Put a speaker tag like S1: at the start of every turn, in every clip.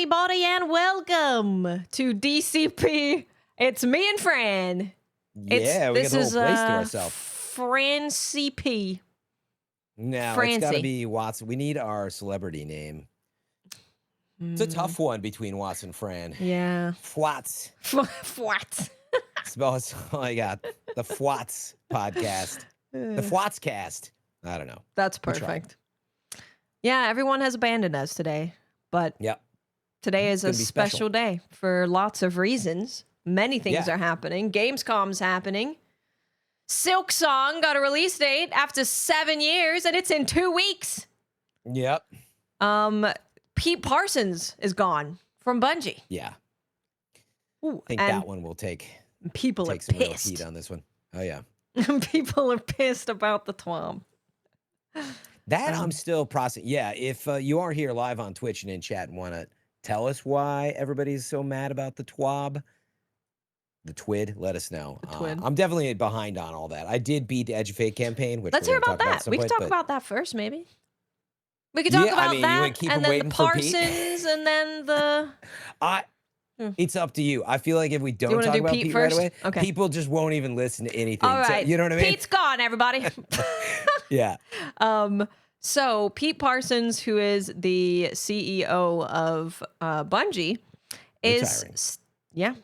S1: everybody, and welcome to DCP. It's me and Fran.
S2: Yeah, we got the whole place to ourselves.
S1: Fran CP.
S2: No,
S1: Francie.
S2: it's got to be Watson. We need our celebrity name. It's a tough one between Watson and Fran.
S1: Yeah.
S2: FWATTS.
S1: FWATTS.
S2: That's all I got. The FWATTS podcast. The FWATTS cast. I don't know.
S1: That's perfect. Yeah, everyone has abandoned us today, but today is a special day for lots of reasons. Many things are happening. Gamescom's happening. Silksong got a release date after 7 years, and it's in 2 weeks.
S2: Yep.
S1: Pete Parsons is gone from Bungie.
S2: Yeah.
S1: Ooh,
S2: I think that one will take
S1: some
S2: real heat on this one. Oh, yeah.
S1: People are pissed about the twomp.
S2: That I'm still processing. Yeah, if you are here live on Twitch and in chat and want to tell us why everybody's so mad about the TWAB, the TWID, let us know. I'm definitely behind on all that. I did beat the Edge of Fate campaign. Which
S1: Let's hear about that. We can talk about that first, maybe. We could talk about that, and then the Parsons, and then the...
S2: It's up to you. I feel like if we don't talk about Pete right away, people just won't even listen to anything.
S1: All right.
S2: So, you know what I mean?
S1: Pete's gone, everybody.
S2: Yeah.
S1: So Pete Parsons, who is the CEO of Bungie, is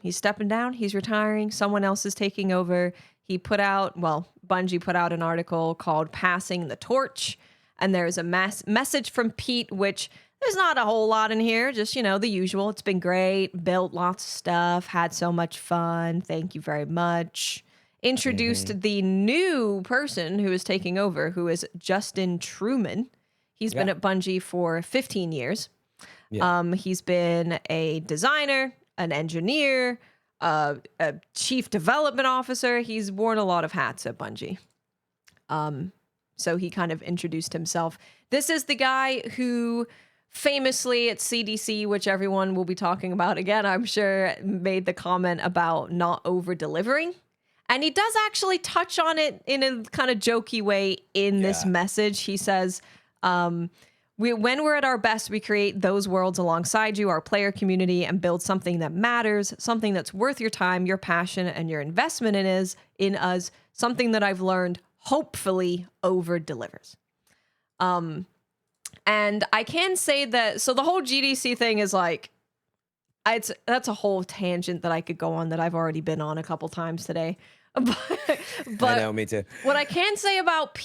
S1: he's stepping down. He's retiring. Someone else is taking over. Bungie put out an article called "Passing the Torch," and there's a message from Pete, which there's not a whole lot in here. Just the usual. It's been great. Built lots of stuff. Had so much fun. Thank you very much. Introduced the new person who is taking over, who is Justin Truman. He's been at Bungie for 15 years. Yeah. He's been a designer, an engineer, a chief development officer. He's worn a lot of hats at Bungie. So he kind of introduced himself. This is the guy who famously at CDC, which everyone will be talking about again, I'm sure, made the comment about not over-delivering. And he does actually touch on it in a kind of jokey way in this message. He says, when we're at our best, we create those worlds alongside you, our player community, and build something that matters, something that's worth your time, your passion, and your investment in us, something that I've learned hopefully over-delivers. And I can say that, so the whole GDC thing is like, that's a whole tangent that I could go on that I've already been on a couple times today. But
S2: I know, me too.
S1: What I can say about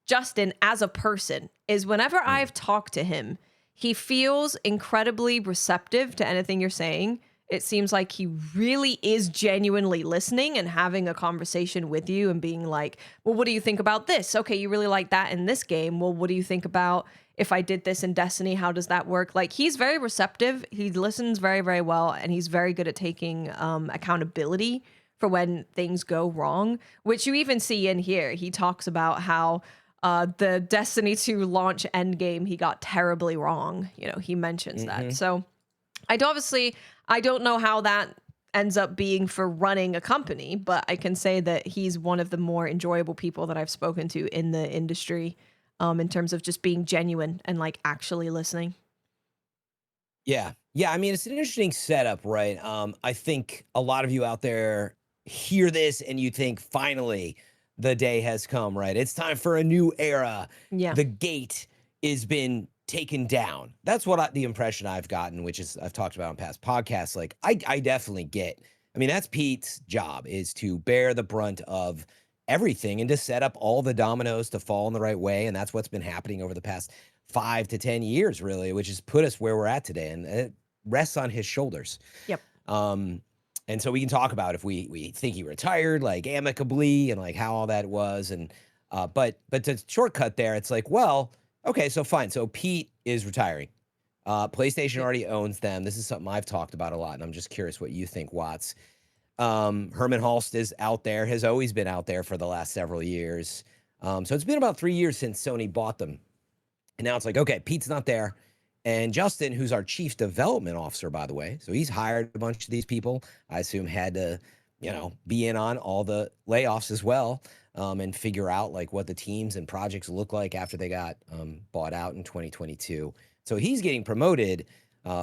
S1: Justin as a person is whenever I've talked to him, he feels incredibly receptive to anything you're saying. It seems like he really is genuinely listening and having a conversation with you and being like, well, what do you think about this? Okay, you really like that in this game. Well, what do you think about if I did this in Destiny? How does that work? Like, he's very receptive. He listens very, very well, and he's very good at taking accountability for when things go wrong, which you even see in here. He talks about how the Destiny 2 launch endgame, he got terribly wrong. He mentions that. So I don't know how that ends up being for running a company, but I can say that he's one of the more enjoyable people that I've spoken to in the industry, in terms of just being genuine and like actually listening.
S2: Yeah. I mean, it's an interesting setup, right? I think a lot of you out there hear this and you think, finally, the day has come, right? It's time for a new era. Yeah. The gate has been taken down. That's what the impression I've gotten, which is I've talked about on past podcasts. Like, I definitely get. I mean, that's Pete's job, is to bear the brunt of everything and to set up all the dominoes to fall in the right way. And that's what's been happening over the past 5 to 10 years, really, which has put us where we're at today. And it rests on his shoulders.
S1: Yep.
S2: And so we can talk about if we think he retired, like, amicably, and like how all that was. And but to shortcut there, it's like, well, okay, so fine. So Pete is retiring. PlayStation already owns them. This is something I've talked about a lot, and I'm just curious what you think, Watts. Herman Hulst is out there, has always been out there for the last several years. So it's been about 3 years since Sony bought them. And now it's like, okay, Pete's not there. And Justin, who's our chief development officer, by the way, so he's hired a bunch of these people, I assume had to, be in on all the layoffs as well, and figure out like what the teams and projects look like after they got bought out in 2022. So he's getting promoted.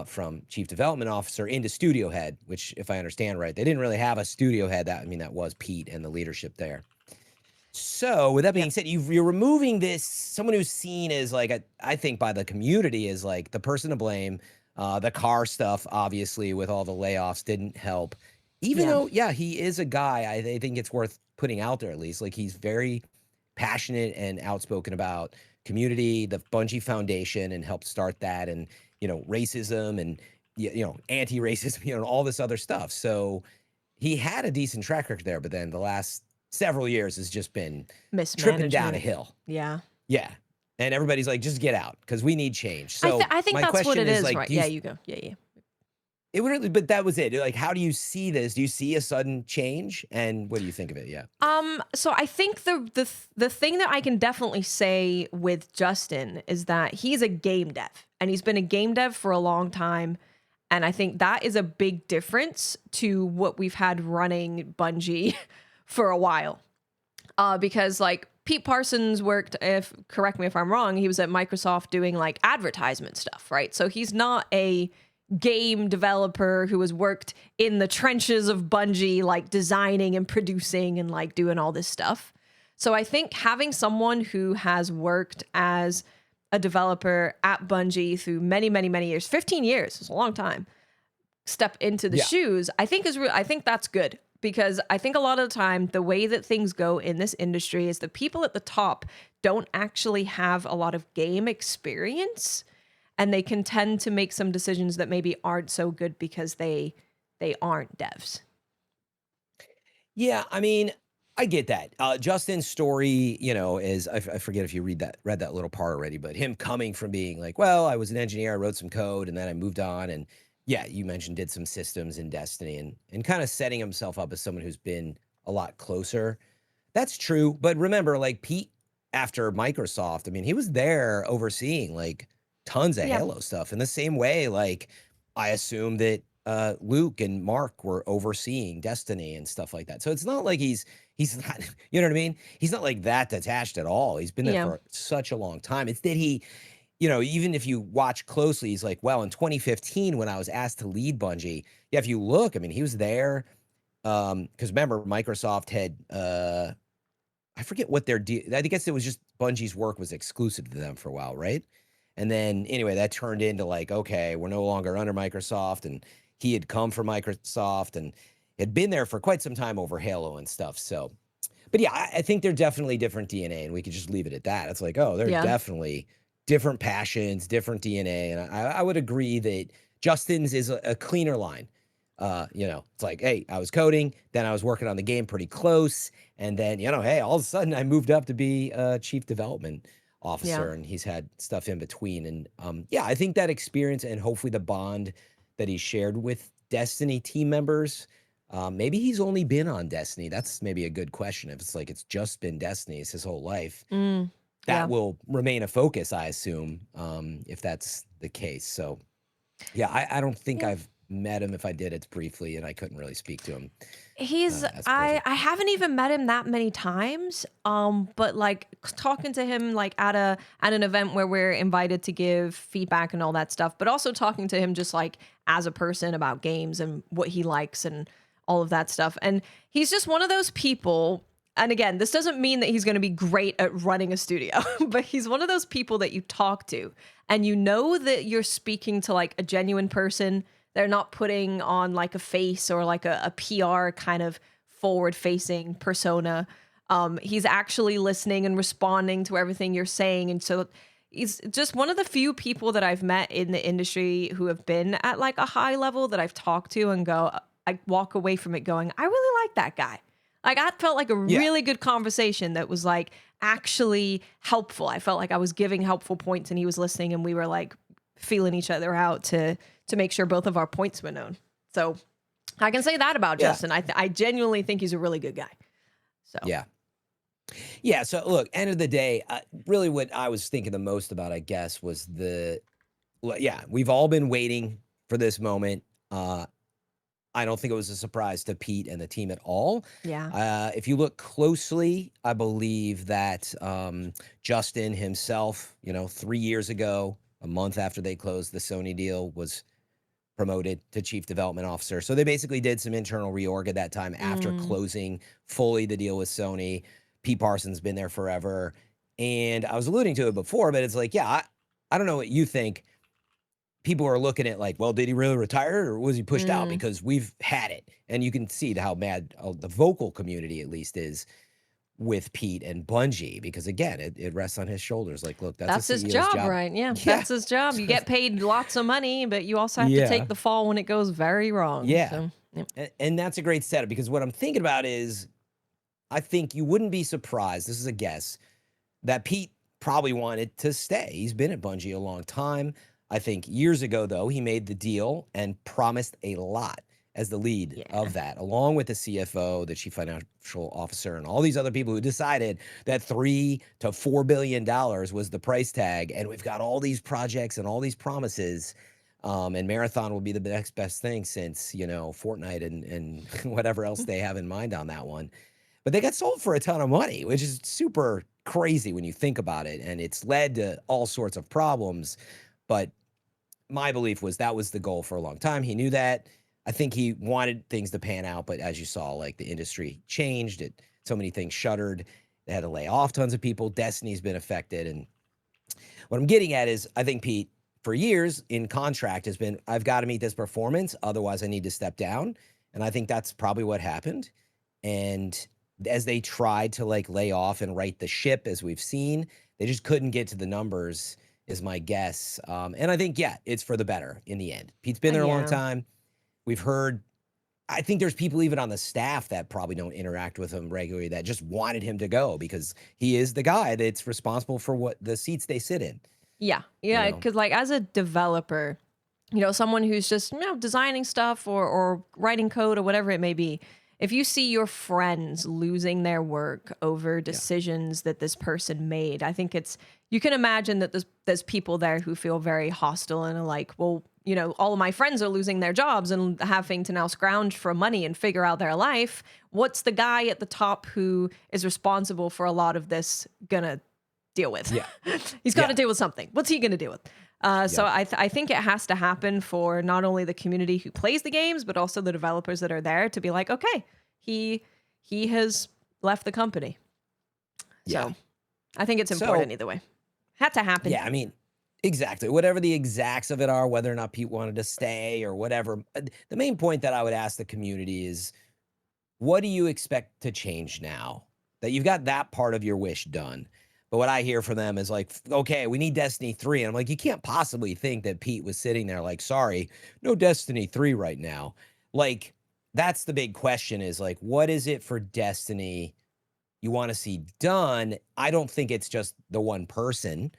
S2: from chief development officer into studio head, which, if I understand right, they didn't really have a studio head. That was Pete and the leadership there. So with that being said, you're removing this, someone who's seen as like, I think by the community as like the person to blame. The car stuff, obviously, with all the layoffs didn't help. Even though, he is a guy, I think it's worth putting out there at least. Like, he's very passionate and outspoken about community, the Bungie Foundation, and helped start that, and, racism and, anti-racism, all this other stuff. So he had a decent track record there, but then the last several years has just been tripping down a hill.
S1: Yeah.
S2: Yeah. And everybody's like, just get out because we need change. So
S1: I think that's what it is, like, right? You go. Yeah.
S2: It would really, but that was it. Like, how do you see this? Do you see a sudden change? And what do you think of it? Yeah.
S1: So I think the thing that I can definitely say with Justin is that he's a game dev, and he's been a game dev for a long time. And I think that is a big difference to what we've had running Bungie for a while. Because like Pete Parsons worked, correct me if I'm wrong, he was at Microsoft doing like advertisement stuff, right? So he's not a game developer who has worked in the trenches of Bungie, like designing and producing and like doing all this stuff. So I think having someone who has worked as a developer at Bungie through many, many, many years, 15 years is a long time, step into the shoes, I think I think that's good. Because I think a lot of the time, the way that things go in this industry is the people at the top don't actually have a lot of game experience, and they can tend to make some decisions that maybe aren't so good because they aren't devs.
S2: Yeah, I mean, I get that. Justin's story, is, I forget if you read that little part already, but him coming from being like, well, I was an engineer, I wrote some code, and then I moved on, and yeah, you mentioned did some systems in Destiny, and kind of setting himself up as someone who's been a lot closer. That's true. But remember, like Pete, after Microsoft, I mean, he was there overseeing like tons of Halo stuff. In the same way, like I assume that Luke and Mark were overseeing Destiny and stuff like that. So it's not like he's not, you know what I mean? He's not like that detached at all. He's been there for such a long time. It's that he, even if you watch closely, he's like, well, in 2015, when I was asked to lead Bungie, if you look, I mean, he was there. Because remember, Microsoft had, I forget what their deal, I guess it was just Bungie's work was exclusive to them for a while, right? And then anyway, that turned into like, okay, we're no longer under Microsoft. And he had come from Microsoft and had been there for quite some time over Halo and stuff. So, but yeah, I think they're definitely different DNA, and we could just leave it at that. It's like, oh, they're definitely different passions, different DNA. And I would agree that Justin's is a cleaner line. It's like, hey, I was coding, then I was working on the game pretty close. And then, hey, all of a sudden I moved up to be a chief development officer, and he's had stuff in between. And I think that experience and hopefully the bond that he shared with Destiny team members, maybe he's only been on Destiny. That's maybe a good question. If it's like, it's just been Destiny his whole life. That will remain a focus, I assume, if that's the case. So, I don't think I've met him. If I did, it's briefly, and I couldn't really speak to him.
S1: I haven't even met him that many times. But like talking to him like at an event where we're invited to give feedback and all that stuff, but also talking to him just like as a person about games and what he likes and all of that stuff. And he's just one of those people. And again, this doesn't mean that he's going to be great at running a studio, but he's one of those people that you talk to and you know that you're speaking to like a genuine person. They're not putting on like a face or like a PR kind of forward-facing persona. He's actually listening and responding to everything you're saying. And so he's just one of the few people that I've met in the industry who have been at like a high level that I've talked to and I walk away from it going, I really like that guy. Like I felt like a really good conversation that was like actually helpful. I felt like I was giving helpful points and he was listening and we were like feeling each other out to make sure both of our points were known. So I can say that about Justin. I genuinely think he's a really good guy. So
S2: yeah. So look, end of the day, really what I was thinking the most about, I guess, was we've all been waiting for this moment. I don't think it was a surprise to Pete and the team at all.
S1: Yeah.
S2: If you look closely, I believe that Justin himself, 3 years ago, a month after they closed the Sony deal, was promoted to chief development officer. So they basically did some internal reorg at that time after closing fully the deal with Sony. Pete Parsons been there forever. And I was alluding to it before, but it's like, yeah, I don't know what you think. People are looking at like, well, did he really retire or was he pushed out? Because we've had it. And you can see how mad the vocal community at least is with Pete and Bungie, because again, it rests on his shoulders. Like, look, that's
S1: his
S2: a CEO's
S1: job, right? Yeah, that's his job. You get paid lots of money, but you also have to take the fall when it goes very wrong.
S2: Yeah.
S1: So,
S2: and that's a great setup, because what I'm thinking about is, I think you wouldn't be surprised, this is a guess, that Pete probably wanted to stay. He's been at Bungie a long time. I think years ago, though, he made the deal and promised a lot as the lead of that, along with the CFO, the chief financial officer, and all these other people who decided that $3 to $4 billion was the price tag. And we've got all these projects and all these promises. And Marathon will be the next best thing since, Fortnite and whatever else they have in mind on that one. But they got sold for a ton of money, which is super crazy when you think about it. And it's led to all sorts of problems. But my belief was that was the goal for a long time. He knew that. I think he wanted things to pan out, but as you saw, like the industry changed, so many things shuttered. They had to lay off tons of people. Destiny's been affected. And what I'm getting at is, I think Pete, for years in contract, has been, I've got to meet this performance, otherwise I need to step down. And I think that's probably what happened. And as they tried to like lay off and right the ship, as we've seen, they just couldn't get to the numbers, is my guess. And I think, yeah, it's for the better in the end. Pete's been there a long time. We've heard, I think there's people even on the staff that probably don't interact with him regularly that just wanted him to go because he is the guy that's responsible for what the seats they sit in.
S1: Yeah. Because like as a developer, someone who's just designing stuff or writing code or whatever it may be, if you see your friends losing their work over decisions that this person made, I think you can imagine that there's people there who feel very hostile and are like, well, all of my friends are losing their jobs and having to now scrounge for money and figure out their life. What's the guy at the top who is responsible for a lot of this gonna deal with?
S2: Yeah.
S1: He's got to deal with something. What's he gonna deal with? So I think it has to happen for not only the community who plays the games, but also the developers that are there to be like, okay, he has left the company. So I think it's important either way. Had to happen.
S2: Yeah, I mean, exactly. Whatever the exacts of it are, whether or not Pete wanted to stay or whatever. The main point that I would ask the community is, what do you expect to change now that you've got that part of your wish done? But what I hear from them is like, okay, we need Destiny 3. And I'm like, you can't possibly think that Pete was sitting there like, sorry, no Destiny 3 right now. Like, that's the big question, is like, what is it for Destiny you want to see done? I don't think it's just the one person.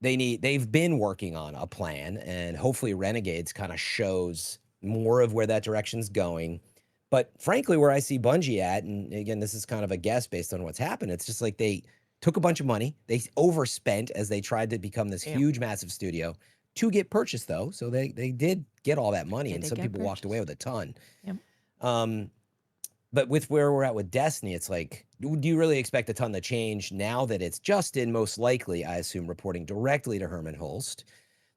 S2: They've been working on a plan, and hopefully Renegades kind of shows more of where that direction's going. But frankly, where I see Bungie at, and again, this is kind of a guess based on what's happened, it's just like they took a bunch of money. They overspent as they tried to become this huge, massive studio to get purchased, though. So they did get all that money, and some people walked away with a ton.
S1: Yep.
S2: But with where we're at with Destiny, it's like, do you really expect a ton to change now that it's Justin, most likely, I assume, reporting directly to Herman Holst?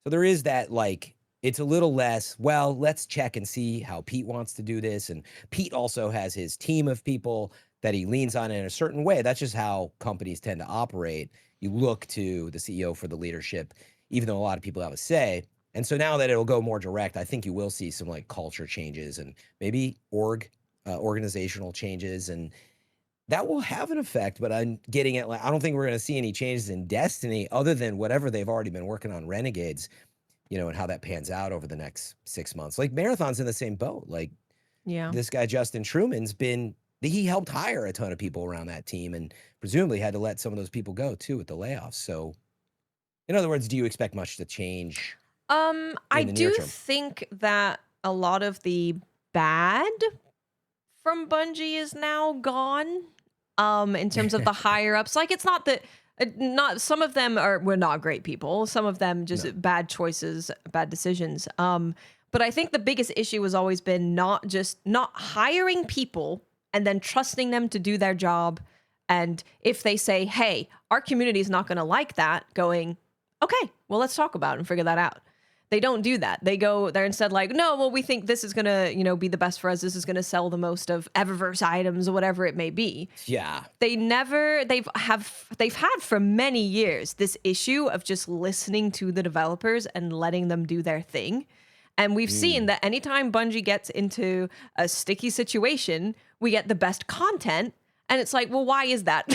S2: So there is that, like, it's a little less, well, let's check and see how Pete wants to do this. And Pete also has his team of people that he leans on in a certain way. That's just how companies tend to operate. You look to the CEO for the leadership, even though a lot of people have a say. And so now that it'll go more direct, I think you will see some like culture changes and maybe organizational changes, and that will have an effect. But I'm getting at, like, I don't think we're going to see any changes in Destiny other than whatever they've already been working on Renegades, and how that pans out over the next 6 months. Like Marathon's in the same boat. Like, this guy, Justin Truman's he helped hire a ton of people around that team and presumably had to let some of those people go too with the layoffs. So in other words, do you expect much to change?
S1: I do think that a lot of the bad from Bungie is now gone. In terms of the higher ups, like, it's not that some of them were not great people. Some of them just bad choices, bad decisions. But I think the biggest issue has always been not hiring people and then trusting them to do their job. And if they say, hey, our community is not going to like that, going, Okay, well, let's talk about it and figure that out. They don't do that. They're instead like, no, well, we think this is going to, be the best for us. This is going to sell the most of Eververse items or whatever it may be.
S2: Yeah.
S1: They've had for many years this issue of just listening to the developers and letting them do their thing. And we've seen that anytime Bungie gets into a sticky situation, we get the best content. And it's like, well, why is that?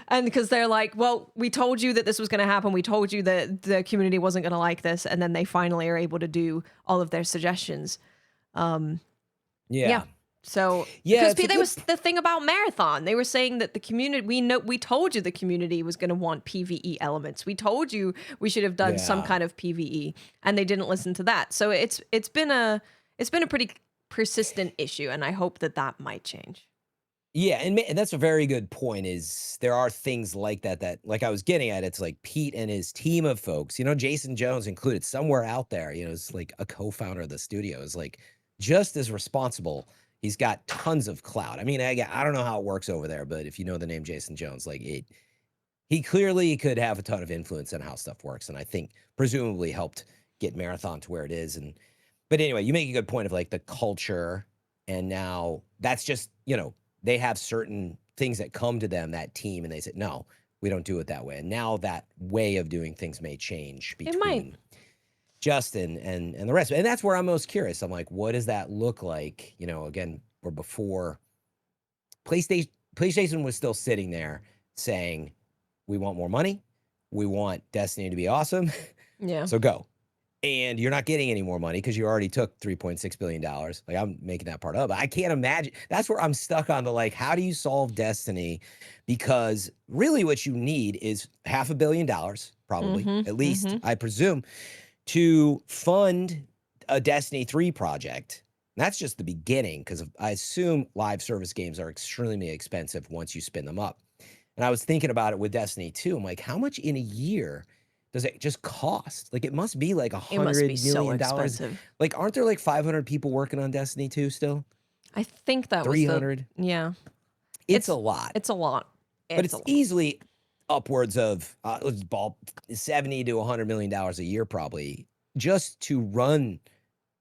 S1: And because they're like, well, we told you that this was going to happen. We told you that the community wasn't going to like this. And then they finally are able to do all of their suggestions. Yeah. So, because there was the thing about Marathon. They were saying that the community, we told you the community was going to want PvE elements. We told you we should have done some kind of PvE, and they didn't listen to that. So it's been a pretty persistent issue, and I hope that might change.
S2: Yeah, and that's a very good point, is there are things like that, like I was getting at, it's like Pete and his team of folks, Jason Jones included somewhere out there, is like a co-founder of the studio, is like just as responsible. He's got tons of clout. I mean, I don't know how it works over there, but if you know the name Jason Jones, like he clearly could have a ton of influence on how stuff works, and I think presumably helped get Marathon to where it is. But anyway, you make a good point of like the culture, and now that's just, they have certain things that come to them, that team, and they say, no, we don't do it that way. And now that way of doing things may change between Justin and the rest. And that's where I'm most curious. I'm like, what does that look like? Again, or before PlayStation was still sitting there saying, we want more money. We want Destiny to be awesome.
S1: Yeah.
S2: So go. And you're not getting any more money because you already took $3.6 billion. Like, I'm making that part up. I can't imagine. That's where I'm stuck on the, like, how do you solve Destiny? Because really what you need is $500 million, probably, at least, I presume, to fund a Destiny 3 project. And that's just the beginning, because I assume live service games are extremely expensive once you spin them up. And I was thinking about it with Destiny 2. I'm like, how much in a year does it just cost? Like, it must be like $100 million.
S1: So
S2: like, aren't there like 500 people working on Destiny 2 still?
S1: I think that
S2: 300.
S1: Yeah.
S2: It's a lot.
S1: It's a lot.
S2: But it's easily upwards of let's ball $70 to $100 million a year, probably, just to run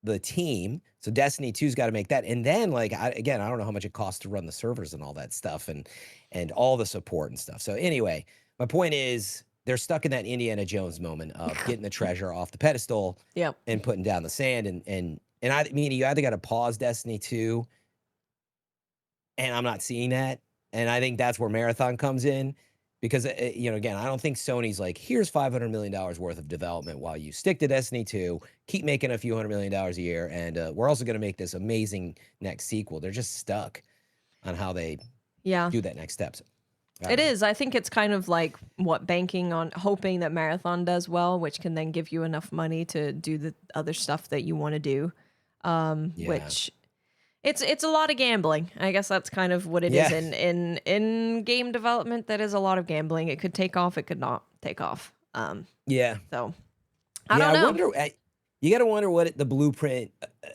S2: the team. So Destiny 2's got to make that. And then, like, I don't know how much it costs to run the servers and all that stuff, and all the support and stuff. So anyway, my point is, they're stuck in that Indiana Jones moment of getting the treasure off the pedestal and putting down the sand. And I mean, you either got to pause Destiny 2, and I'm not seeing that. And I think that's where Marathon comes in, because, again, I don't think Sony's like, here's $500 million worth of development while you stick to Destiny 2, keep making a few $100 million a year, and we're also going to make this amazing next sequel. They're just stuck on how they do that next step.
S1: It is. I think it's kind of like banking on hoping that Marathon does well, which can then give you enough money to do the other stuff that you want to do. Which it's a lot of gambling. I guess that's kind of what it is in game development. That is a lot of gambling. It could take off. It could not take off. So I don't know.
S2: Wonder, you got to wonder what the blueprint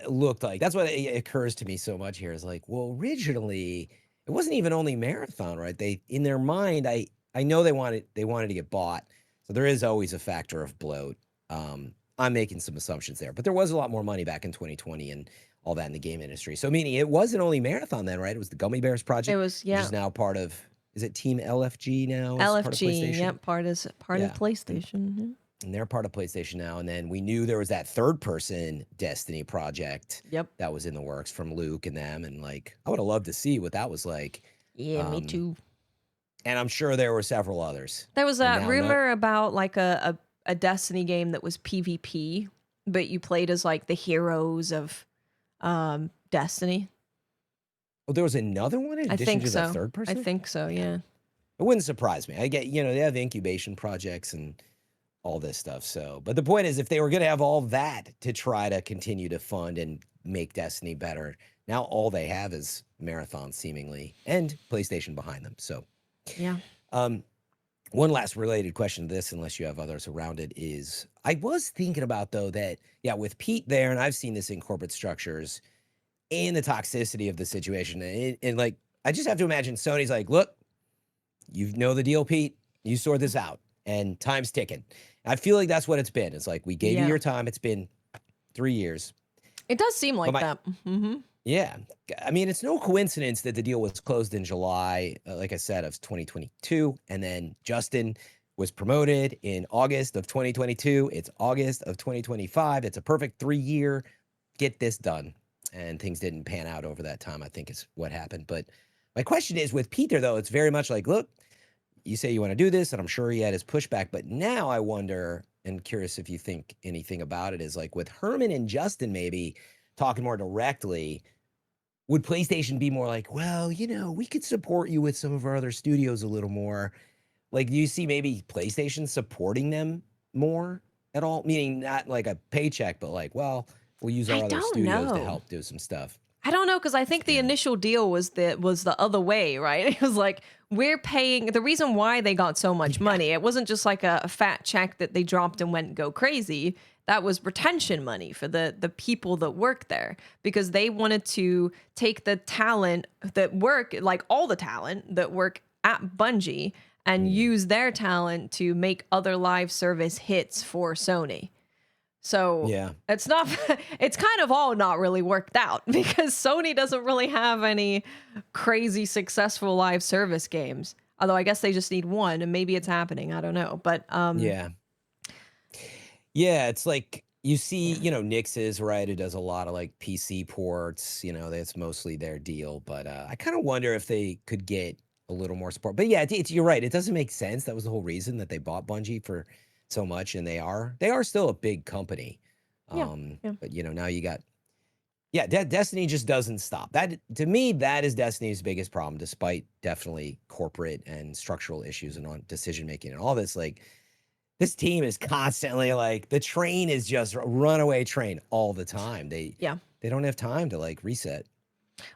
S2: looked like. That's what it occurs to me so much here. Is like, well, originally, it wasn't even only Marathon, right? They, in their mind, I know they wanted to get bought. So there is always a factor of bloat. I'm making some assumptions there, but there was a lot more money back in 2020 and all that in the game industry. So meaning it wasn't only Marathon then, right? It was the Gummy Bears project.
S1: It was,
S2: which is now part of, is it Team LFG now?
S1: LFG, part of PlayStation.
S2: And they're part of PlayStation now. And then we knew there was that third-person Destiny project that was in the works from Luke and them. And, like, I would have loved to see what that was like.
S1: Yeah, me too.
S2: And I'm sure there were several others.
S1: There was that rumor about, like, a Destiny game that was PvP, but you played as, like, the heroes of Destiny.
S2: Oh, there was another one in addition to the third person?
S1: I think so, yeah.
S2: It wouldn't surprise me. I get, they have incubation projects and all this stuff. So, but the point is, if they were going to have all that to try to continue to fund and make Destiny better, now all they have is Marathon, seemingly, and PlayStation behind them. So,
S1: yeah.
S2: One last related question to this, unless you have others around it, is I was thinking about, though, that, with Pete there, and I've seen this in corporate structures, and the toxicity of the situation, and like, I just have to imagine Sony's like, look, you know the deal, Pete, you sort this out, and time's ticking. I feel like that's what it's been. It's like, we gave you
S1: Yeah.
S2: your time. It's been 3 years.
S1: It does seem
S2: But
S1: like that.
S2: yeah, I mean, it's no coincidence that the deal was closed in July, like I said, of 2022, and then Justin was promoted in August of 2022. It's August of 2025. It's a perfect 3-year get this done, and things didn't pan out over that time, I think is what happened. But my question is, with Peter, though, it's very much like, look, you say you want to do this, and I'm sure he had his pushback, but now I wonder, and curious if you think anything about it, is like with Herman and Justin maybe talking more directly, would PlayStation be more like, well, you know, we could support you with some of our other studios a little more? Like, do you see maybe PlayStation supporting them more at all? Meaning not like a paycheck, but like, well, we'll use
S1: I
S2: our other
S1: don't
S2: studios to
S1: know.
S2: help do some stuff.
S1: I don't know, because I think the
S2: Yeah.
S1: initial deal was the other way, right? It was like, we're paying the reason why they got so much money. It wasn't just like a fat check that they dropped and went go crazy. That was retention money for the people that work there, because they wanted to take the talent that work, like all the talent that work at Bungie, and use their talent to make other live service hits for Sony. So
S2: Yeah.
S1: it's not, it's kind of all not really worked out, because Sony doesn't really have any crazy successful live service games. Although I guess they just need one, and maybe it's happening. I don't know. But
S2: Yeah. Yeah, it's like you see, you know, Nix's, right, who does a lot of like PC ports, you know, that's mostly their deal. But I kind of wonder if they could get a little more support. But yeah, you're right. It doesn't make sense. That was the whole reason that they bought Bungie for so much, and they are still a big company.
S1: yeah.
S2: But you know, now you got, yeah, Destiny just doesn't stop. That, to me, that is Destiny's biggest problem, despite definitely corporate and structural issues and on decision making and all this. Like, this team is constantly like, the train is just a runaway train all the time. They don't have time to like reset.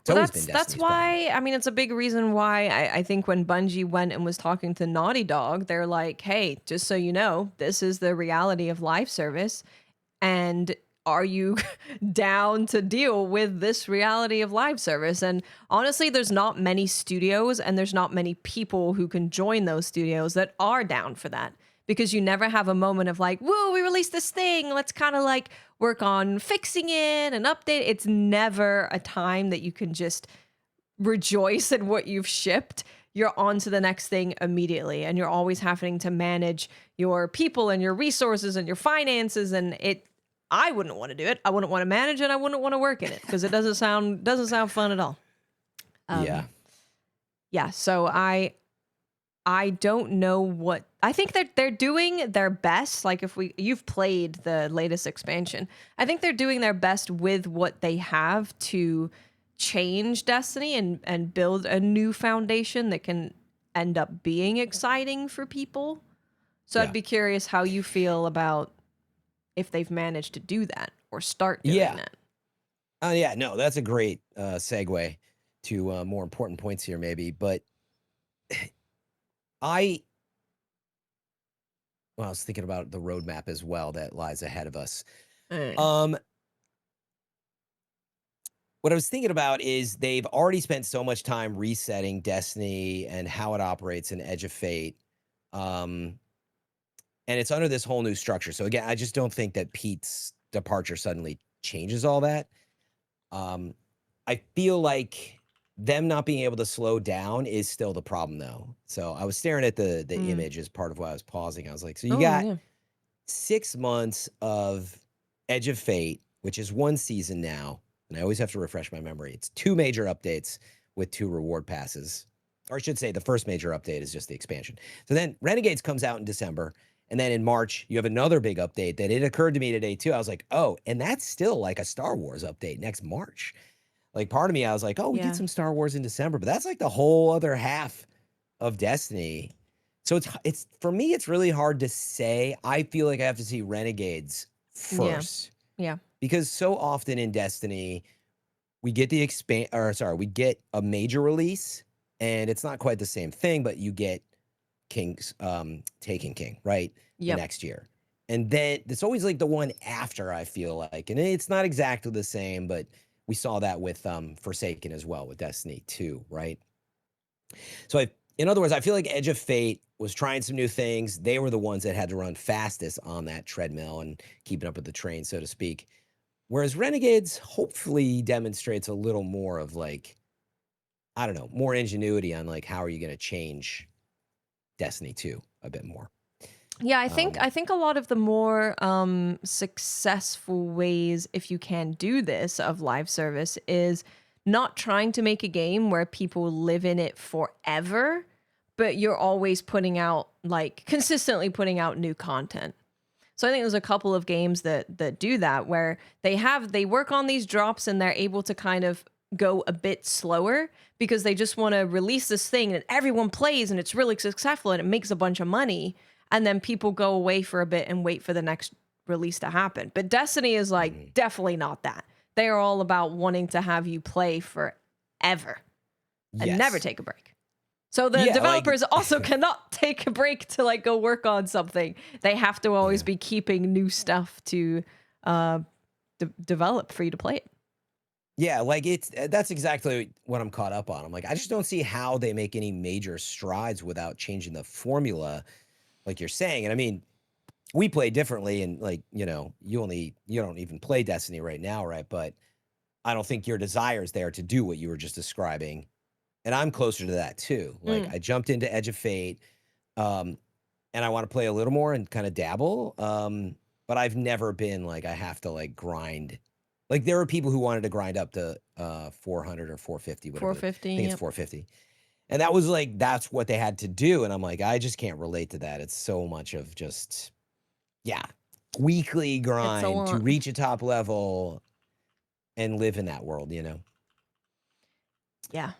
S2: It's
S1: Well,
S2: always been
S1: that's
S2: Destiny's problem.
S1: why, I mean, it's a big reason why I think when Bungie went and was talking to Naughty Dog, they're like, hey, just so you know, this is the reality of live service. And are you down to deal with this reality of live service? And honestly, there's not many studios, and there's not many people who can join those studios that are down for that, because you never have a moment of like, whoa, we released this thing, let's kind of like work on fixing it and update. It's never a time that you can just rejoice in what you've shipped. You're on to the next thing immediately, and you're always having to manage your people and your resources and your finances, and I wouldn't want to do it. I wouldn't want to manage it. I wouldn't want to work in it, because it doesn't sound fun at all. Yeah. So I don't know what, I think that they're doing their best. Like, you've played the latest expansion, I think they're doing their best with what they have to change Destiny and build a new foundation that can end up being exciting for people. So I'd be curious how you feel about if they've managed to do that or start doing that.
S2: Yeah, no, that's a great segue to more important points here, maybe. But I was thinking about the roadmap as well that lies ahead of us. What I was thinking about is they've already spent so much time resetting Destiny and how it operates in Edge of Fate. And it's under this whole new structure. So again, I just don't think that Pete's departure suddenly changes all that. I feel like them not being able to slow down is still the problem, though. So I was staring at the image as part of why I was pausing. I was like, so you got 6 months of Edge of Fate, which is 1 season now. And I always have to refresh my memory. It's 2 major updates with 2 reward passes. Or I should say the first major update is just the expansion. So then Renegades comes out in December. And then in March, you have another big update that it occurred to me today, too. I was like, oh, and that's still like a Star Wars update next March. Like, part of me, I was like, oh, we get some Star Wars in December. But that's like the whole other half of Destiny. So it's for me, it's really hard to say. I feel like I have to see Renegades first.
S1: Yeah.
S2: Because so often in Destiny, we get we get a major release, and it's not quite the same thing, but you get King's Taken King, right? The next year. And then it's always like the one after, I feel like. And it's not exactly the same, but we saw that with Forsaken as well, with Destiny 2, right? So in other words, I feel like Edge of Fate was trying some new things. They were the ones that had to run fastest on that treadmill and keeping up with the train, so to speak. Whereas Renegades hopefully demonstrates a little more of like, I don't know, more ingenuity on like, how are you going to change Destiny 2 a bit more.
S1: Yeah, I think a lot of the more successful ways, if you can do this, of live service is not trying to make a game where people live in it forever, but you're always putting out, like, consistently putting out new content. So I think there's a couple of games that do that, where they work on these drops and they're able to kind of go a bit slower because they just want to release this thing that everyone plays and it's really successful and it makes a bunch of money. And then people go away for a bit and wait for the next release to happen. But Destiny is like definitely not that. They are all about wanting to have you play forever and never take a break. So the developers also cannot take a break to like go work on something. They have to always be keeping new stuff to develop for you to play it.
S2: Yeah, like that's exactly what I'm caught up on. I'm like, I just don't see how they make any major strides without changing the formula, like you're saying. And I mean, we play differently, and like, you know, you don't even play Destiny right now, right? But I don't think your desire is there to do what you were just describing. And I'm closer to that too. Like I jumped into Edge of Fate, and I want to play a little more and kind of dabble. But I've never been like, I have to like grind. Like there were people who wanted to grind up to 400 or 450, whatever.
S1: 450.
S2: I think it's 450. And that was like, that's what they had to do. And I'm like, I just can't relate to that. It's so much of just, weekly grind to reach a top level and live in that world, you know?
S1: Yeah,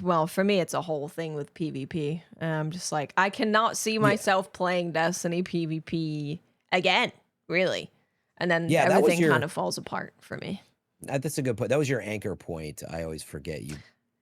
S1: well, for me, it's a whole thing with PvP. I'm just like, I cannot see myself playing Destiny PvP again, really. And then everything kind of falls apart for me.
S2: That's a good point. That was your anchor point. I always forget you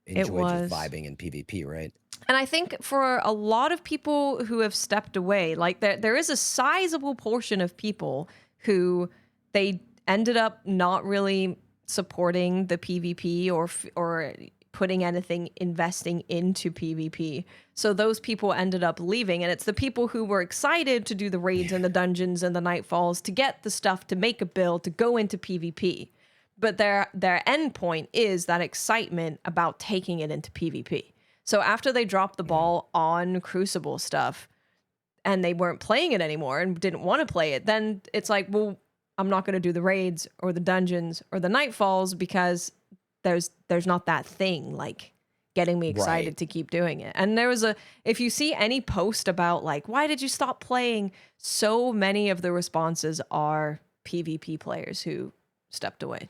S2: enjoyed just vibing in PvP, right?
S1: And I think for a lot of people who have stepped away, like there is a sizable portion of people who they ended up not really supporting the PvP or putting anything, investing into PvP. So those people ended up leaving, and it's the people who were excited to do the raids and the dungeons and the nightfalls to get the stuff to make a build to go into PvP. But their end point is that excitement about taking it into PvP. So after they dropped the ball on Crucible stuff and they weren't playing it anymore and didn't want to play it, then it's like, well, I'm not going to do the raids or the dungeons or the nightfalls because there's not that thing like getting me excited to keep doing it. And there was if you see any post about like, why did you stop playing? So many of the responses are PvP players who stepped away.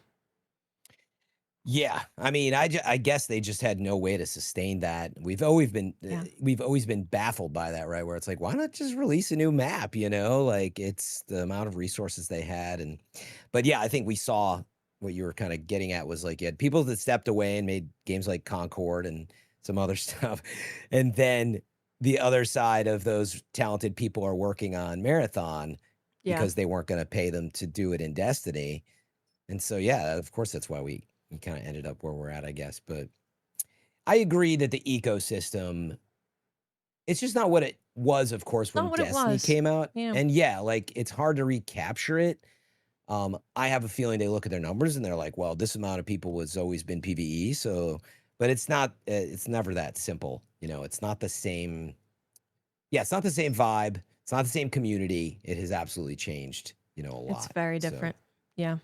S2: Yeah, I mean, I guess they just had no way to sustain that. We've always been baffled by that, right? Where it's like, why not just release a new map? You know, like it's the amount of resources they had, but yeah, I think we saw what you were kind of getting at was like you had people that stepped away and made games like Concord and some other stuff, and then the other side of those talented people are working on Marathon because they weren't going to pay them to do it in Destiny, and so yeah, of course that's why we kind of ended up where we're at, I guess. But I agree that the ecosystem, it's just not what it was, of course, when Destiny came out.
S1: Yeah.
S2: And like, it's hard to recapture it. I have a feeling they look at their numbers and they're like, well, this amount of people has always been PvE. So, but it's not, it's never that simple. You know, it's not the same. Yeah, it's not the same vibe. It's not the same community. It has absolutely changed, you know, a lot.
S1: It's very different. Yeah.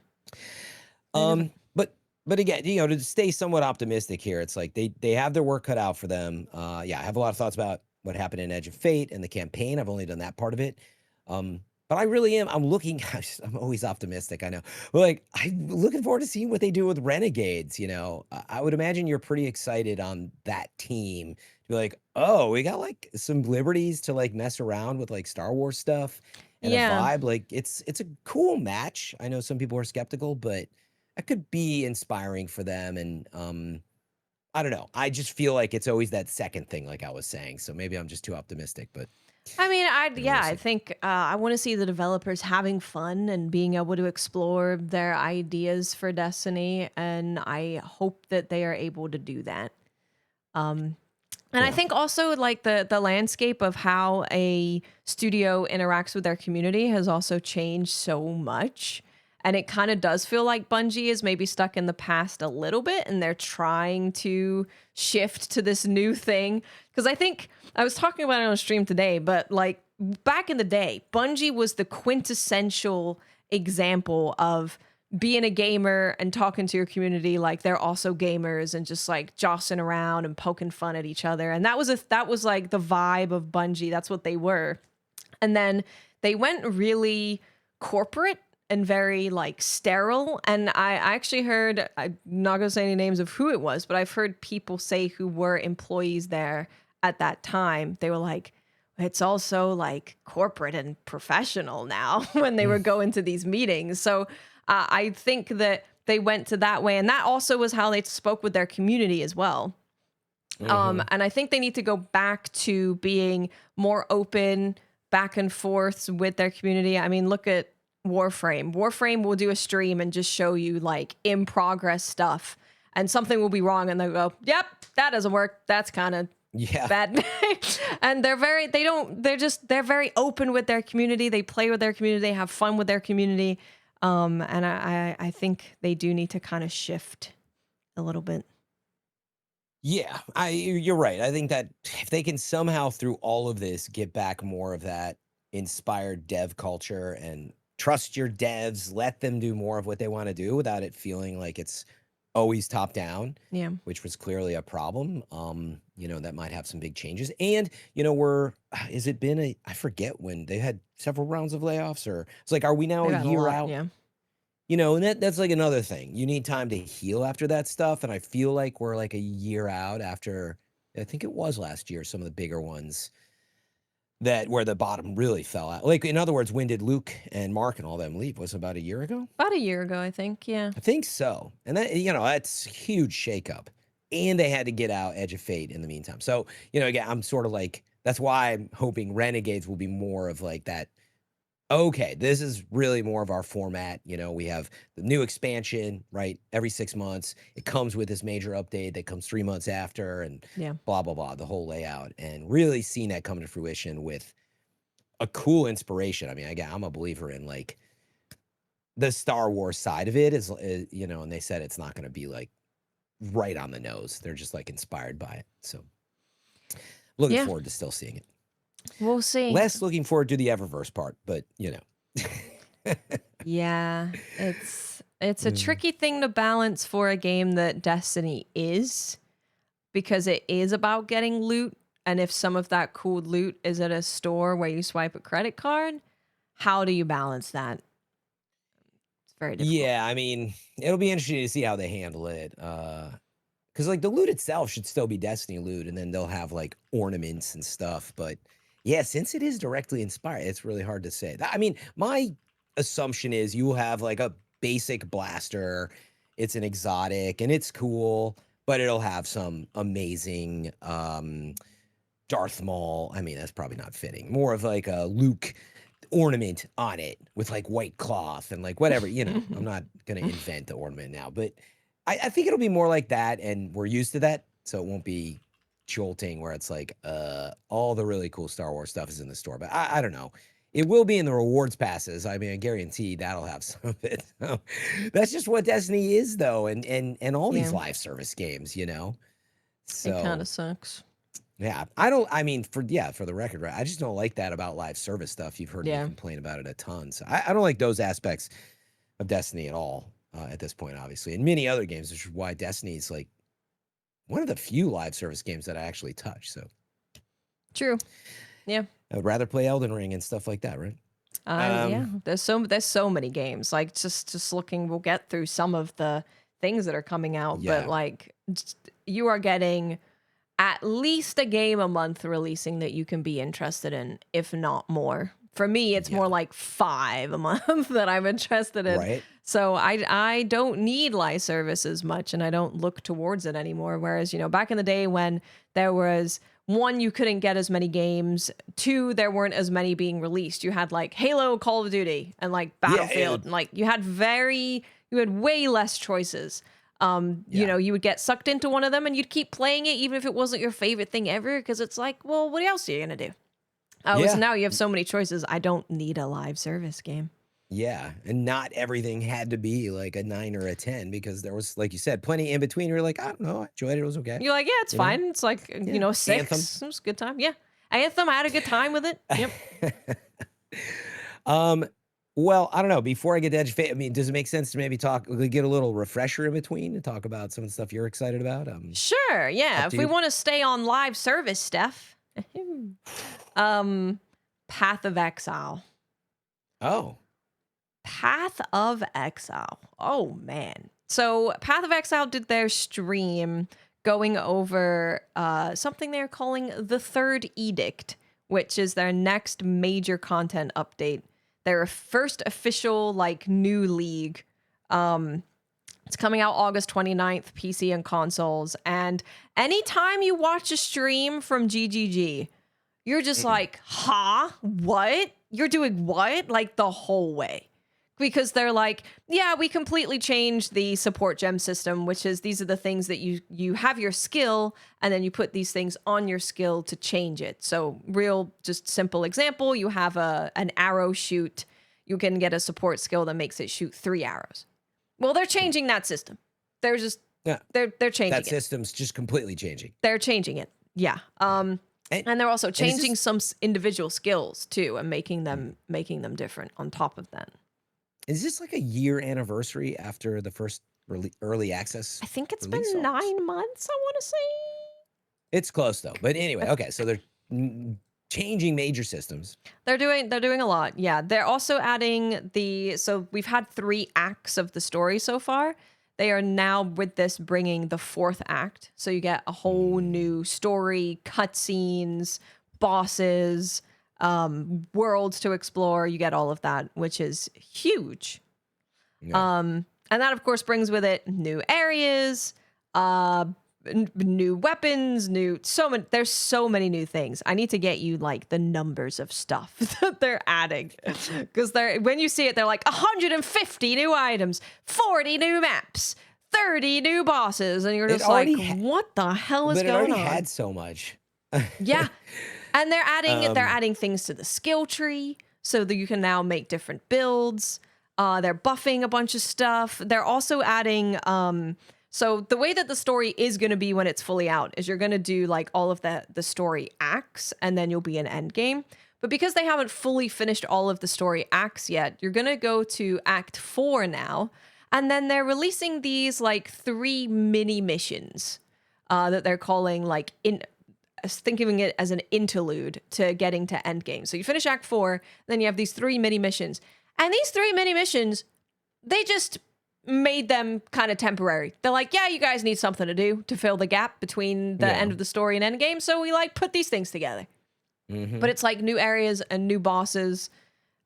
S2: But again, you know, to stay somewhat optimistic here, it's like they have their work cut out for them. I have a lot of thoughts about what happened in Edge of Fate and the campaign. I've only done that part of it. But I really am. I'm always optimistic. I know. But like, I'm looking forward to seeing what they do with Renegades. You know, I would imagine you're pretty excited on that team to be like, oh, we got like some liberties to like mess around with like Star Wars stuff and a vibe. Like it's a cool match. I know some people are skeptical, but that could be inspiring for them. And I don't know. I just feel like it's always that second thing, like I was saying. So maybe I'm just too optimistic, but
S1: I mean, I think I want to see the developers having fun and being able to explore their ideas for Destiny, and I hope that they are able to do that. And I think also like the landscape of how a studio interacts with their community has also changed so much. And it kind of does feel like Bungie is maybe stuck in the past a little bit, and they're trying to shift to this new thing. Because I think I was talking about it on stream today, but like back in the day, Bungie was the quintessential example of being a gamer and talking to your community like they're also gamers, and just like jossing around and poking fun at each other. And that was like the vibe of Bungie. That's what they were. And then they went really corporate and very like sterile. And I actually heard, I'm not gonna say any names of who it was, but I've heard people say who were employees there at that time. They were like, it's also like corporate and professional now when they were going to these meetings. So I think that they went to that way, and that also was how they spoke with their community as well. And I think they need to go back to being more open, back and forth with their community. I mean, look at Warframe. Warframe will do a stream and just show you like in progress stuff, and something will be wrong, and they'll go, "Yep, that doesn't work. That's kind of bad." And they're very open with their community. They play with their community. They have fun with their community. And I think they do need to kind of shift a little bit.
S2: Yeah, you're right. I think that if they can somehow through all of this get back more of that inspired dev culture and trust your devs, let them do more of what they want to do without it feeling like it's always top down, which was clearly a problem. That might have some big changes. And, I forget when they had several rounds of layoffs, or it's like, are we now a year out?
S1: Yeah.
S2: And that's like another thing. You need time to heal after that stuff. And I feel like we're like a year out after, I think it was last year, some of the bigger ones where the bottom really fell out. Like, in other words, when did Luke and Mark and all them leave? Was it about a year ago?
S1: About a year ago, I think. Yeah.
S2: I think so. And that, that's a huge shakeup. And they had to get out Edge of Fate in the meantime. So, again, I'm sort of like, that's why I'm hoping Renegades will be more of like that. Okay, this is really more of our format. We have the new expansion, right? Every 6 months. It comes with this major update that comes 3 months after, and blah, blah, blah, the whole layout. And really seeing that come to fruition with a cool inspiration. I mean, again, I'm a believer in like the Star Wars side of it is, and they said it's not going to be like right on the nose. They're just like inspired by it. So looking forward to still seeing it.
S1: We'll see.
S2: Less looking forward to the Eververse part, but
S1: Yeah, it's a tricky thing to balance for a game that Destiny is, because it is about getting loot. And if some of that cool loot is at a store where you swipe a credit card, how do you balance that? It's very difficult.
S2: Yeah, I mean, it'll be interesting to see how they handle it. Because like the loot itself should still be Destiny loot, and then they'll have like ornaments and stuff. But yeah, since it is directly inspired, it's really hard to say. I mean, my assumption is you will have like a basic blaster. It's an exotic and it's cool, but it'll have some amazing Darth Maul. I mean, that's probably not fitting. More of like a Luke ornament on it with like white cloth and like whatever, I'm not going to invent the ornament now, but I think it'll be more like that, and we're used to that. So it won't be jolting where it's like all the really cool Star Wars stuff is in the store. But I don't know. It will be in the rewards passes. I mean, I guarantee that'll have some of it. So that's just what Destiny is, though, and all these live service games, So
S1: it kind of sucks.
S2: Yeah, for the record, right? I just don't like that about live service stuff. You've heard me complain about it a ton. So I don't like those aspects of Destiny at all at this point, obviously. And many other games, which is why Destiny is like one of the few live service games that I actually touch. So
S1: true. Yeah.
S2: I would rather play Elden Ring and stuff like that, right?
S1: Yeah. There's so many games. Like just looking, we'll get through some of the things that are coming out, but like you are getting at least a game a month releasing that you can be interested in, if not more. For me, it's more like 5 a month that I'm interested in.
S2: Right.
S1: So I don't need live service as much, and I don't look towards it anymore. Whereas, back in the day when there was 1, you couldn't get as many games. 2, there weren't as many being released. You had like Halo, Call of Duty, and like Battlefield. And like you had way less choices. You know, you would get sucked into one of them and you'd keep playing it even if it wasn't your favorite thing ever, because it's like, well, what else are you gonna do? So now you have so many choices. I don't need a live service game.
S2: Yeah, and not everything had to be like a 9 or a 10, because there was, like you said, plenty in between. You're like, I don't know, I enjoyed it. It was okay.
S1: You're like, yeah, it's fine. Know? It's like, you know, 6. Anthem. It was a good time. Yeah. Anthem, I had a good time with it. Yep.
S2: Well, I don't know. Before I get to Edge, I mean, does it make sense to maybe get a little refresher in between and talk about some of the stuff you're excited about?
S1: Sure. Yeah. If we want to stay on live service stuff, Path of Exile.
S2: Oh.
S1: Path of Exile. Oh, man. So Path of Exile did their stream going over something they're calling the Third Edict, which is their next major content update. Their first official, like, new league. It's coming out August 29th, PC and consoles. And anytime you watch a stream from GGG, you're just like, huh? What? You're doing what? Like, the whole way. Because they're like, yeah, we completely changed the support gem system, which is these are the things that you have your skill, and then you put these things on your skill to change it. So real, just simple example, you have an arrow shoot. You can get a support skill that makes it shoot 3 arrows. Well, they're changing that system. They're just, they're changing it.
S2: That system's just completely changing.
S1: They're changing it. Yeah. And they're also changing some individual skills too, and making them different on top of that.
S2: Is this like a year anniversary after the first early access?
S1: I think it's been 9 months, I want to say.
S2: It's close though. But anyway, okay, so they're changing major systems.
S1: They're doing a lot. Yeah, they're also adding so we've had 3 acts of the story so far. They are now with this bringing the 4th act. So you get a whole new story, cutscenes, bosses, worlds to explore. You get all of that, which is huge. Yeah. And that of course brings with it new areas, new weapons, there's so many new things. I need to get you like the numbers of stuff that they're adding, because when you see it, they're like 150 new items, 40 new maps, 30 new bosses, and you're just like, what the hell is going on?
S2: It already had so much.
S1: Yeah. And they're adding things to the skill tree so that you can now make different builds. They're buffing a bunch of stuff. They're also adding so the way that the story is going to be when it's fully out is you're going to do like all of the story acts, and then you'll be in end game. But because they haven't fully finished all of the story acts yet, you're going to go to Act 4 now, and then they're releasing these like 3 mini missions that they're calling like thinking of it as an interlude to getting to endgame. So you finish Act 4, then you have these 3 mini missions. And these 3 mini missions, they just made them kind of temporary. They're like, yeah, you guys need something to do to fill the gap between the end of the story and endgame, so we like put these things together. But it's like new areas and new bosses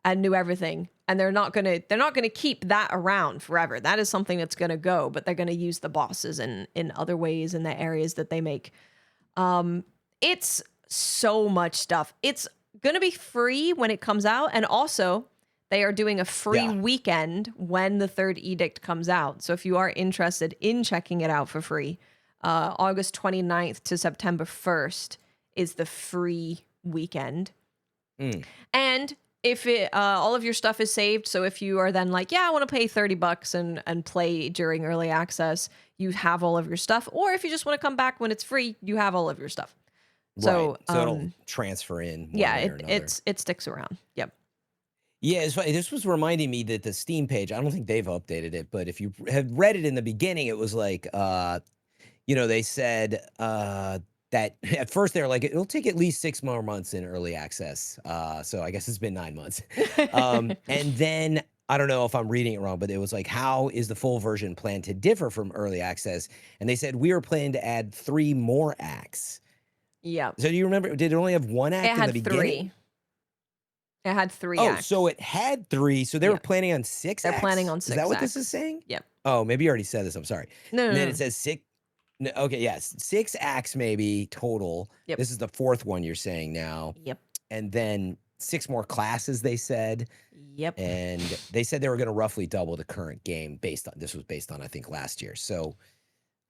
S1: and new everything. And they're not gonna keep that around forever. That is something that's gonna go, but they're gonna use the bosses in other ways in the areas that they make. It's so much stuff. It's going to be free when it comes out. And also, they are doing a free weekend when the Third Edict comes out. So if you are interested in checking it out for free, August 29th to September 1st is the free weekend. And if all of your stuff is saved, so if you are then like, yeah, I want to pay $30 and play during early access, you have all of your stuff. Or if you just want to come back when it's free, you have all of your stuff. So,
S2: so it'll transfer in.
S1: It sticks around. Yep.
S2: Yeah, it's funny. This was reminding me that the Steam page, I don't think they've updated it, but if you had read it in the beginning, it was like, they said that at first they were like, it'll take at least 6 more months in early access. So I guess it's been 9 months. And then I don't know if I'm reading it wrong, but it was like, how is the full version planned to differ from early access? And they said, we were planning to add 3 more acts.
S1: Yeah.
S2: So do you remember, did it only have 1 act in the beginning?
S1: It had 3 acts.
S2: So it had 3. So they were planning on 6 acts?
S1: They're planning on 6
S2: acts. Is that what
S1: acts.
S2: This is saying?
S1: Yep.
S2: Oh, maybe you already said this. I'm sorry.
S1: No.
S2: Then it says 6. No, okay, yes. 6 acts maybe total.
S1: Yep.
S2: This is the 4th one you're saying now.
S1: Yep.
S2: And then 6 more classes, they said.
S1: Yep.
S2: And they said they were going to roughly double the current game this was based on, I think, last year. So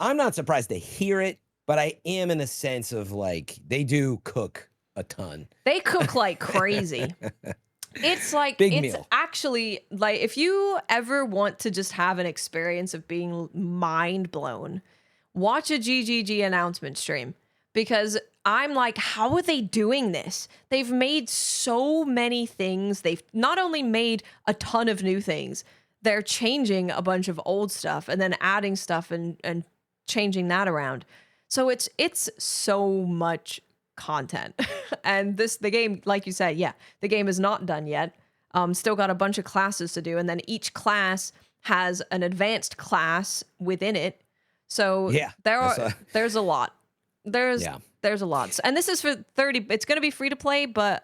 S2: I'm not surprised to hear it, but I am in the sense of like, they do cook a ton.
S1: They cook like crazy. It's like,
S2: Big
S1: it's
S2: meal.
S1: actually like, if you ever want to just have an experience of being mind blown, watch a GGG announcement stream, because I'm like, how are they doing this? They've made so many things. They've not only made a ton of new things, they're changing a bunch of old stuff and then adding stuff and changing that around. So it's so much content. And the game, like you said, yeah, the game is not done yet. Still got a bunch of classes to do, and then each class has an advanced class within it. So
S2: yeah,
S1: there's a lot. There's a lot. And this is for 30. It's going to be free to play, but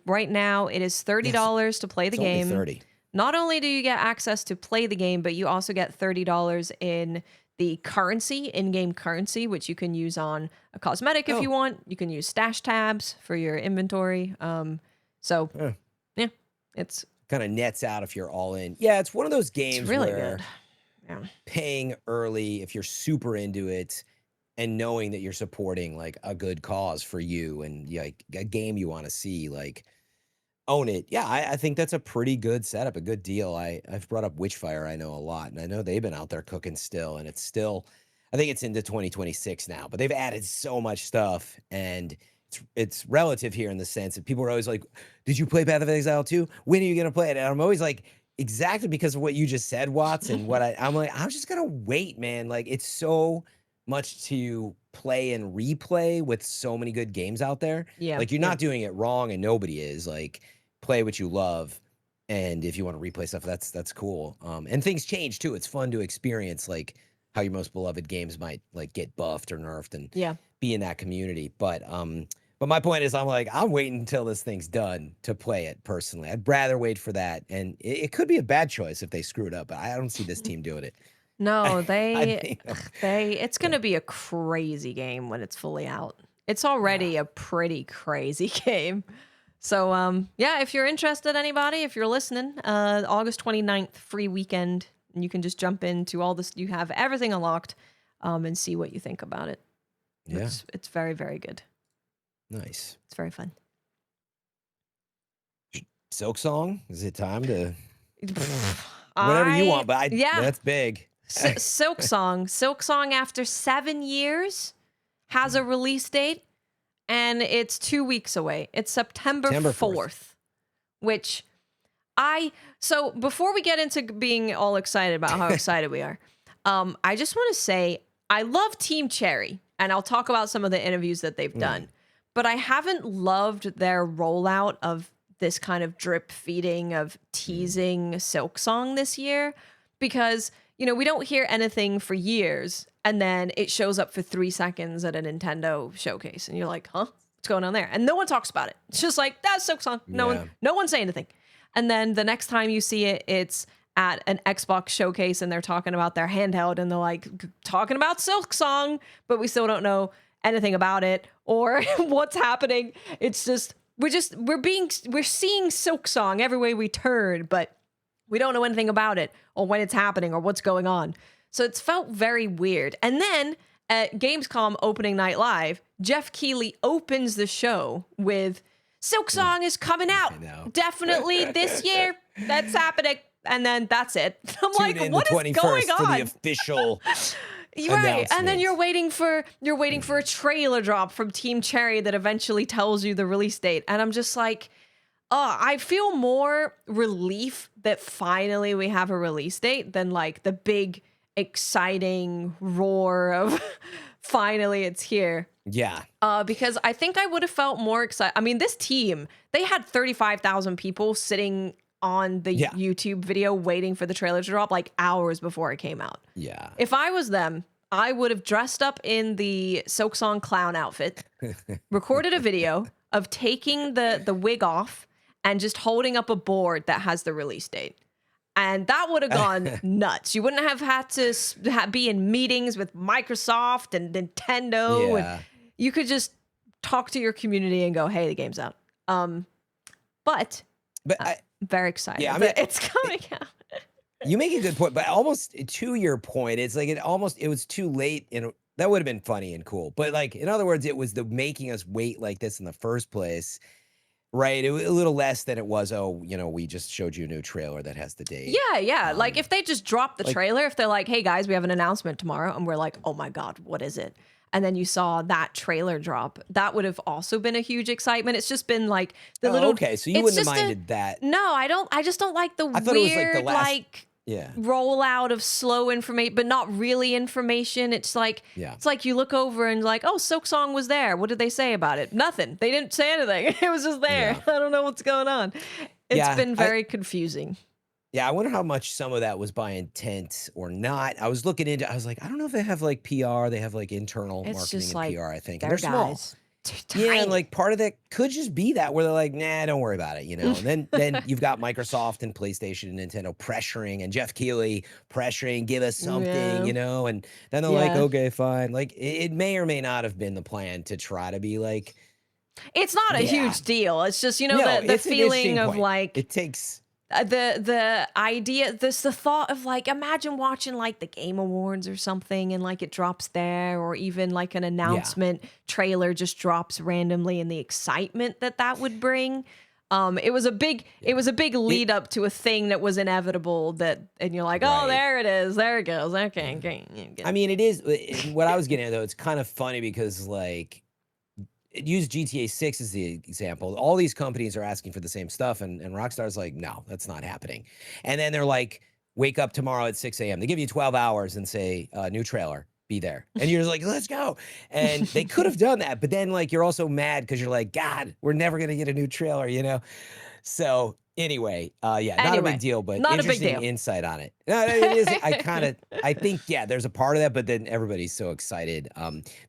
S1: right now it is $30 to play the game.
S2: Only 30.
S1: Not only do you get access to play the game, but you also get $30 in the currency, in-game currency, which you can use on a cosmetic if you want. You can use stash tabs for your inventory. Yeah, it's
S2: kind of nets out if you're all in. Yeah, it's one of those games
S1: really
S2: where
S1: good. Yeah.
S2: Paying early, if you're super into it, and knowing that you're supporting like a good cause for you and like a game you want to see, like own it. Yeah, I think that's a pretty good setup, a good deal. I've brought up Witchfire, I know a lot, and I know they've been out there cooking still, and it's still, I think it's into 2026 now, but they've added so much stuff, and it's relative here in the sense that people are always like, did you play Path of Exile 2? When are you gonna play it? And I'm always like, exactly because of what you just said, Watts, and what I'm like, I'm just gonna wait, man. Like, it's so much to play and replay with so many good games out there.
S1: Yeah.
S2: Like, you're not doing it wrong, and nobody is. Like, play what you love, and if you want to replay stuff, that's cool. And things change too. It's fun to experience like how your most beloved games might like get buffed or nerfed and be in that community. But my point is, I'm waiting until this thing's done to play it personally. I'd rather wait for that, and it could be a bad choice if they screw it up, but I don't see this team doing it.
S1: No, it's going to be a crazy game when it's fully out. It's already a pretty crazy game. So, yeah, if you're interested, anybody, if you're listening, August 29th, free weekend, and you can just jump into all this. You have everything unlocked, and see what you think about it.
S2: Yeah.
S1: It's very, very good.
S2: Nice.
S1: It's very fun.
S2: Silksong? Is it time to... Whatever you want, but that's big. Silksong, after 7 years, has a release date, and it's 2 weeks away. It's September 4th, which so before we get into being all excited about how excited we are, I just want to say I love Team Cherry, and I'll talk about some of the interviews that they've done, but I haven't loved their rollout of this kind of drip feeding of teasing Silksong this year, because we don't hear anything for years, and then it shows up for 3 seconds at a Nintendo showcase, and you're like, huh? What's going on there? And no one talks about it. It's just like, that's Silksong. No one say anything. And then the next time you see it, it's at an Xbox showcase, and they're talking about their handheld, and they're like talking about Silksong, but we still don't know anything about it or what's happening. It's just, we're seeing Silksong every way we turn, but we don't know anything about it or when it's happening or what's going on. So it's felt very weird. And then at Gamescom opening night live, Jeff Keighley opens the show with Silksong is coming out definitely this year. That's happening. And then that's it. I'm like, what is going on? For the official right. And then you're waiting for a trailer drop from Team Cherry that eventually tells you the release date. And I'm just like, I feel more relief that finally we have a release date than like the big exciting roar of finally it's here. Yeah. Because I think I would have felt more excited. I mean, this team, they had 35,000 people sitting on the YouTube video waiting for the trailer to drop like hours before it came out. Yeah. If I was them, I would have dressed up in the Silksong clown outfit, recorded a video of taking the wig off, and just holding up a board that has the release date. And that would have gone nuts. You wouldn't have had to be in meetings with Microsoft and Nintendo. Yeah. And you could just talk to your community and go, hey, the game's out.
S1: But
S2: I'm
S1: very excited.
S2: Yeah, I
S1: that
S2: mean,
S1: it's coming out.
S2: you make a good point, but almost to your point, it's like it was too late. That would have been funny and cool, but like in other words, it was the making us wait like this in the first place, right? It was a little less than it was. Oh, we just showed you a new trailer that has the date.
S1: Yeah. Like if they just drop the
S2: like-
S1: trailer, if they're like, "Hey guys, we have an announcement tomorrow," and we're like, "Oh my god, what is it?" And then you saw that trailer drop, that would have also been a huge excitement. It's just been like the little.
S2: Okay, so you wouldn't have minded that.
S1: No, I don't. I just don't like the
S2: I thought
S1: weird
S2: it was like the last.
S1: like rollout of slow information, but not really information. It's like you look over and like, oh, Silksong was there. What did they say about it? Nothing. They didn't say anything. It was just there.
S2: Yeah.
S1: I don't know what's going on. It's been very confusing.
S2: Yeah, I wonder how much some of that was by intent or not. I was looking into. I was like, I don't know if they have like PR. They have like internal marketing and
S1: like,
S2: PR. I think and they're small.
S1: Tiny.
S2: Yeah, and like part of that could just be that where they're like, nah, don't worry about it, And then you've got Microsoft and PlayStation and Nintendo pressuring, and Jeff Keighley pressuring, give us something, And then they're like, okay, fine. Like it may or may not have been the plan to try to be like.
S1: It's not a huge deal. It's just the feeling of like
S2: it takes.
S1: The idea, the thought of like, imagine watching like the Game Awards or something and like it drops there, or even like an announcement trailer just drops randomly, and the excitement that would bring. It was a big lead up to a thing that was inevitable, and you're like, oh, there it is. There it goes. Okay.
S2: I mean, it is what I was getting at though. It's kind of funny because like, use GTA 6 as the example. All these companies are asking for the same stuff, and Rockstar's like, no, that's not happening. And then they're like, wake up tomorrow at 6 a.m. They give you 12 hours and say, new trailer, be there. And you're just like, let's go. And they could have done that, but then like you're also mad because you're like, God, we're never gonna get a new trailer, So anyway, not a big deal, but
S1: not
S2: interesting
S1: a big deal.
S2: insight on it. No, it is. I think, there's a part of that, but then everybody's so excited.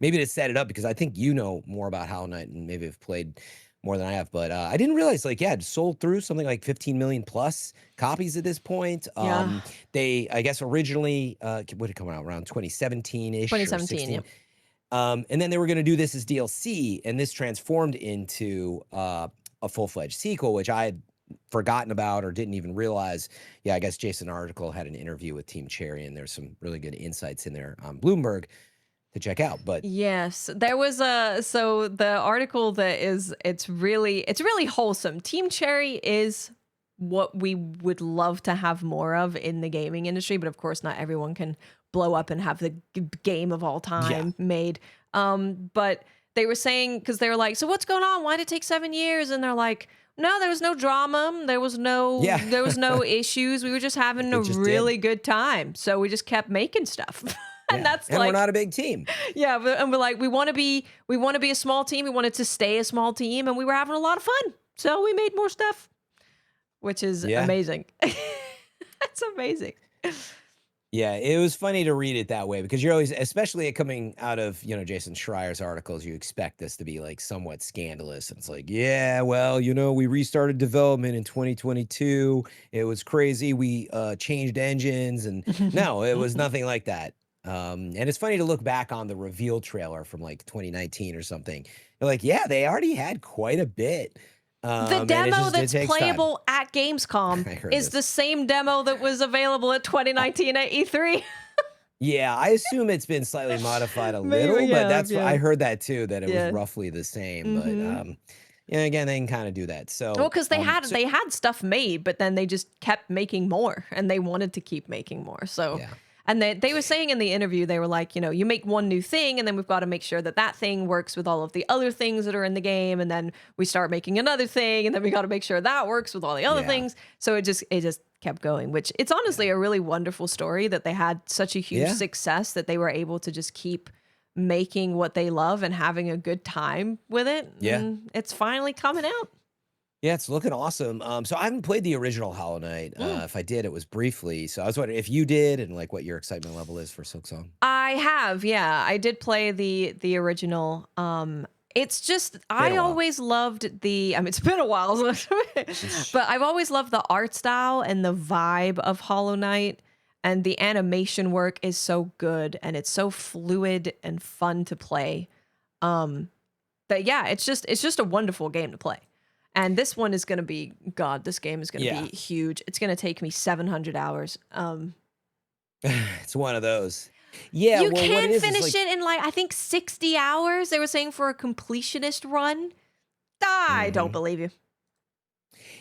S2: Maybe to set it up, because I think you know more about Hollow Knight and maybe have played more than I have, but I didn't realize it sold through something like 15 million plus copies at this point. They, I guess originally, what did it come out around 2017-ish?
S1: 2017, yeah.
S2: And then they were going to do this as DLC, and this transformed into a full-fledged sequel, which I had forgotten about or didn't even realize. I guess Jason Article had an interview with Team Cherry, and there's some really good insights in there on Bloomberg to check out. But
S1: yes, there was so the article it's really wholesome. Team Cherry is what we would love to have more of in the gaming industry, but of course not everyone can blow up and have the game of all time made. But they were saying, because they were like, so what's going on? Why did it take 7 years? And they're like, no, there was no drama. There was no issues. We were just having a really good time. So we just kept making stuff. And
S2: and we're not a big team.
S1: Yeah, and we're like, we want to be a small team. We wanted to stay a small team, and we were having a lot of fun. So we made more stuff, which is amazing. That's amazing.
S2: Yeah, it was funny to read it that way, because you're always, especially coming out of, Jason Schreier's articles, you expect this to be like somewhat scandalous. And it's like, we restarted development in 2022. It was crazy. We changed engines, and no, it was nothing like that. And it's funny to look back on the reveal trailer from like 2019 or something. You're like, they already had quite a bit.
S1: The demo that's playable at Gamescom is the same demo that was available at 2019 at E3.
S2: Yeah, I assume it's been slightly modified a little, but I heard that too, that it was roughly the same. But again, they can kind of do that. So
S1: because they had stuff made, but then they just kept making more, and they wanted to keep making more. So. And they were saying in the interview, they were like, you make one new thing, and then we've got to make sure that thing works with all of the other things that are in the game. And then we start making another thing, and then we got to make sure that works with all the other things. So it just kept going, which it's honestly a really wonderful story that they had such a huge success that they were able to just keep making what they love and having a good time with it.
S2: Yeah.
S1: And it's finally coming out.
S2: Yeah, it's looking awesome. So I haven't played the original Hollow Knight. If I did, it was briefly. So I was wondering if you did, and like what your excitement level is for Silksong.
S1: I have, I did play the original. It's just I always loved the. I mean, it's been a while, but I've always loved the art style and the vibe of Hollow Knight, and the animation work is so good, and it's so fluid and fun to play. That it's just a wonderful game to play. And this one is going to be, God, this game is going to
S2: Yeah.
S1: be huge. It's going to take me 700 hours.
S2: It's one of those. Yeah,
S1: You
S2: well, what it
S1: can
S2: is
S1: finish
S2: like,
S1: it in like, I think 60 hours. They were saying for a completionist run. I don't believe you.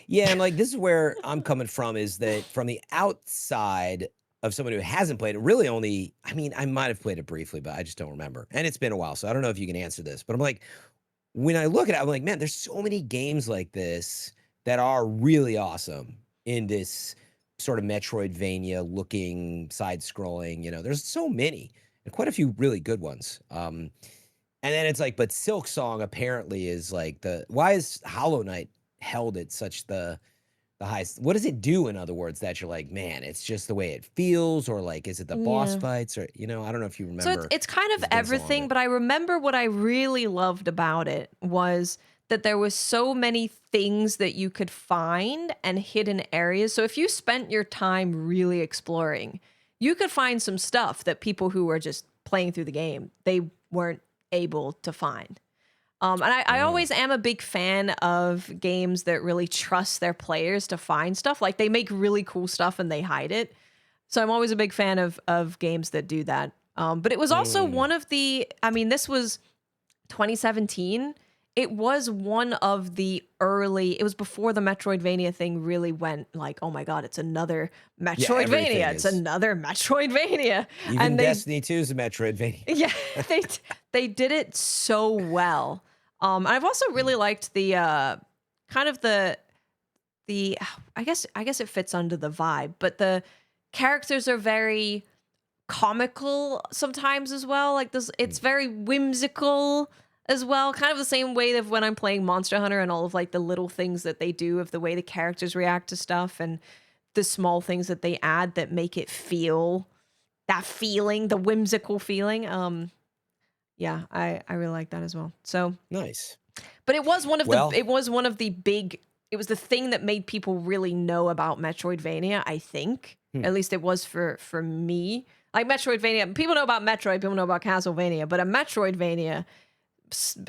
S2: yeah, and like this is where I'm coming from is that from the outside of someone who hasn't played it, really only, I mean, I might have played it briefly, but I just don't remember. And it's been a while, so I don't know if you can answer this. But I'm like, when I look at it, I'm like, man, there's so many games like this that are really awesome in this sort of Metroidvania looking side scrolling, there's so many and quite a few really good ones. And then it's like, but Silksong apparently is like why is Hollow Knight held at such the highest? What does it do, in other words, that you're like, man, it's just the way it feels, or like, is it the boss fights, or I don't know if you remember.
S1: So it's kind of everything, but I remember what I really loved about it was that there was so many things that you could find and hidden areas. So if you spent your time really exploring, you could find some stuff that people who were just playing through the game, they weren't able to find. And I always am a big fan of games that really trust their players to find stuff. Like they make really cool stuff and they hide it. So I'm always a big fan of games that do that. But it was also one of the, I mean, this was 2017. It was one of the it was before the Metroidvania thing really went like, oh my God, it's another Metroidvania. It's another Metroidvania.
S2: Even
S1: and
S2: Destiny 2 is a Metroidvania.
S1: Yeah, they did it so well. I've also really liked the kind of the I guess it fits under the vibe, but the characters are very comical sometimes as well. Like this, it's very whimsical as well. Kind of the same way of when I'm playing Monster Hunter and all of like the little things that they do of the way the characters react to stuff and the small things that they add that make it feel that feeling, the whimsical feeling. Yeah, I really like that as well. So
S2: nice.
S1: But it was one of it was the thing that made people really know about Metroidvania, I think. At least it was for me. Like Metroidvania, people know about Metroid, people know about Castlevania, but a Metroidvania,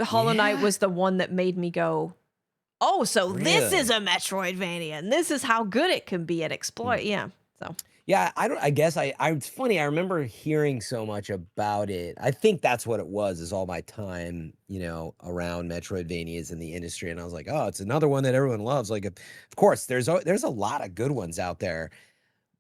S1: Hollow Knight was the one that made me go, oh, so this is a Metroidvania, and this is how good it can be at exploit. Yeah, so.
S2: Yeah, it's funny. I remember hearing so much about it. I think that's what it was, is all my time, around Metroidvanias in the industry. And I was like, oh, it's another one that everyone loves. Like, of course, there's a lot of good ones out there,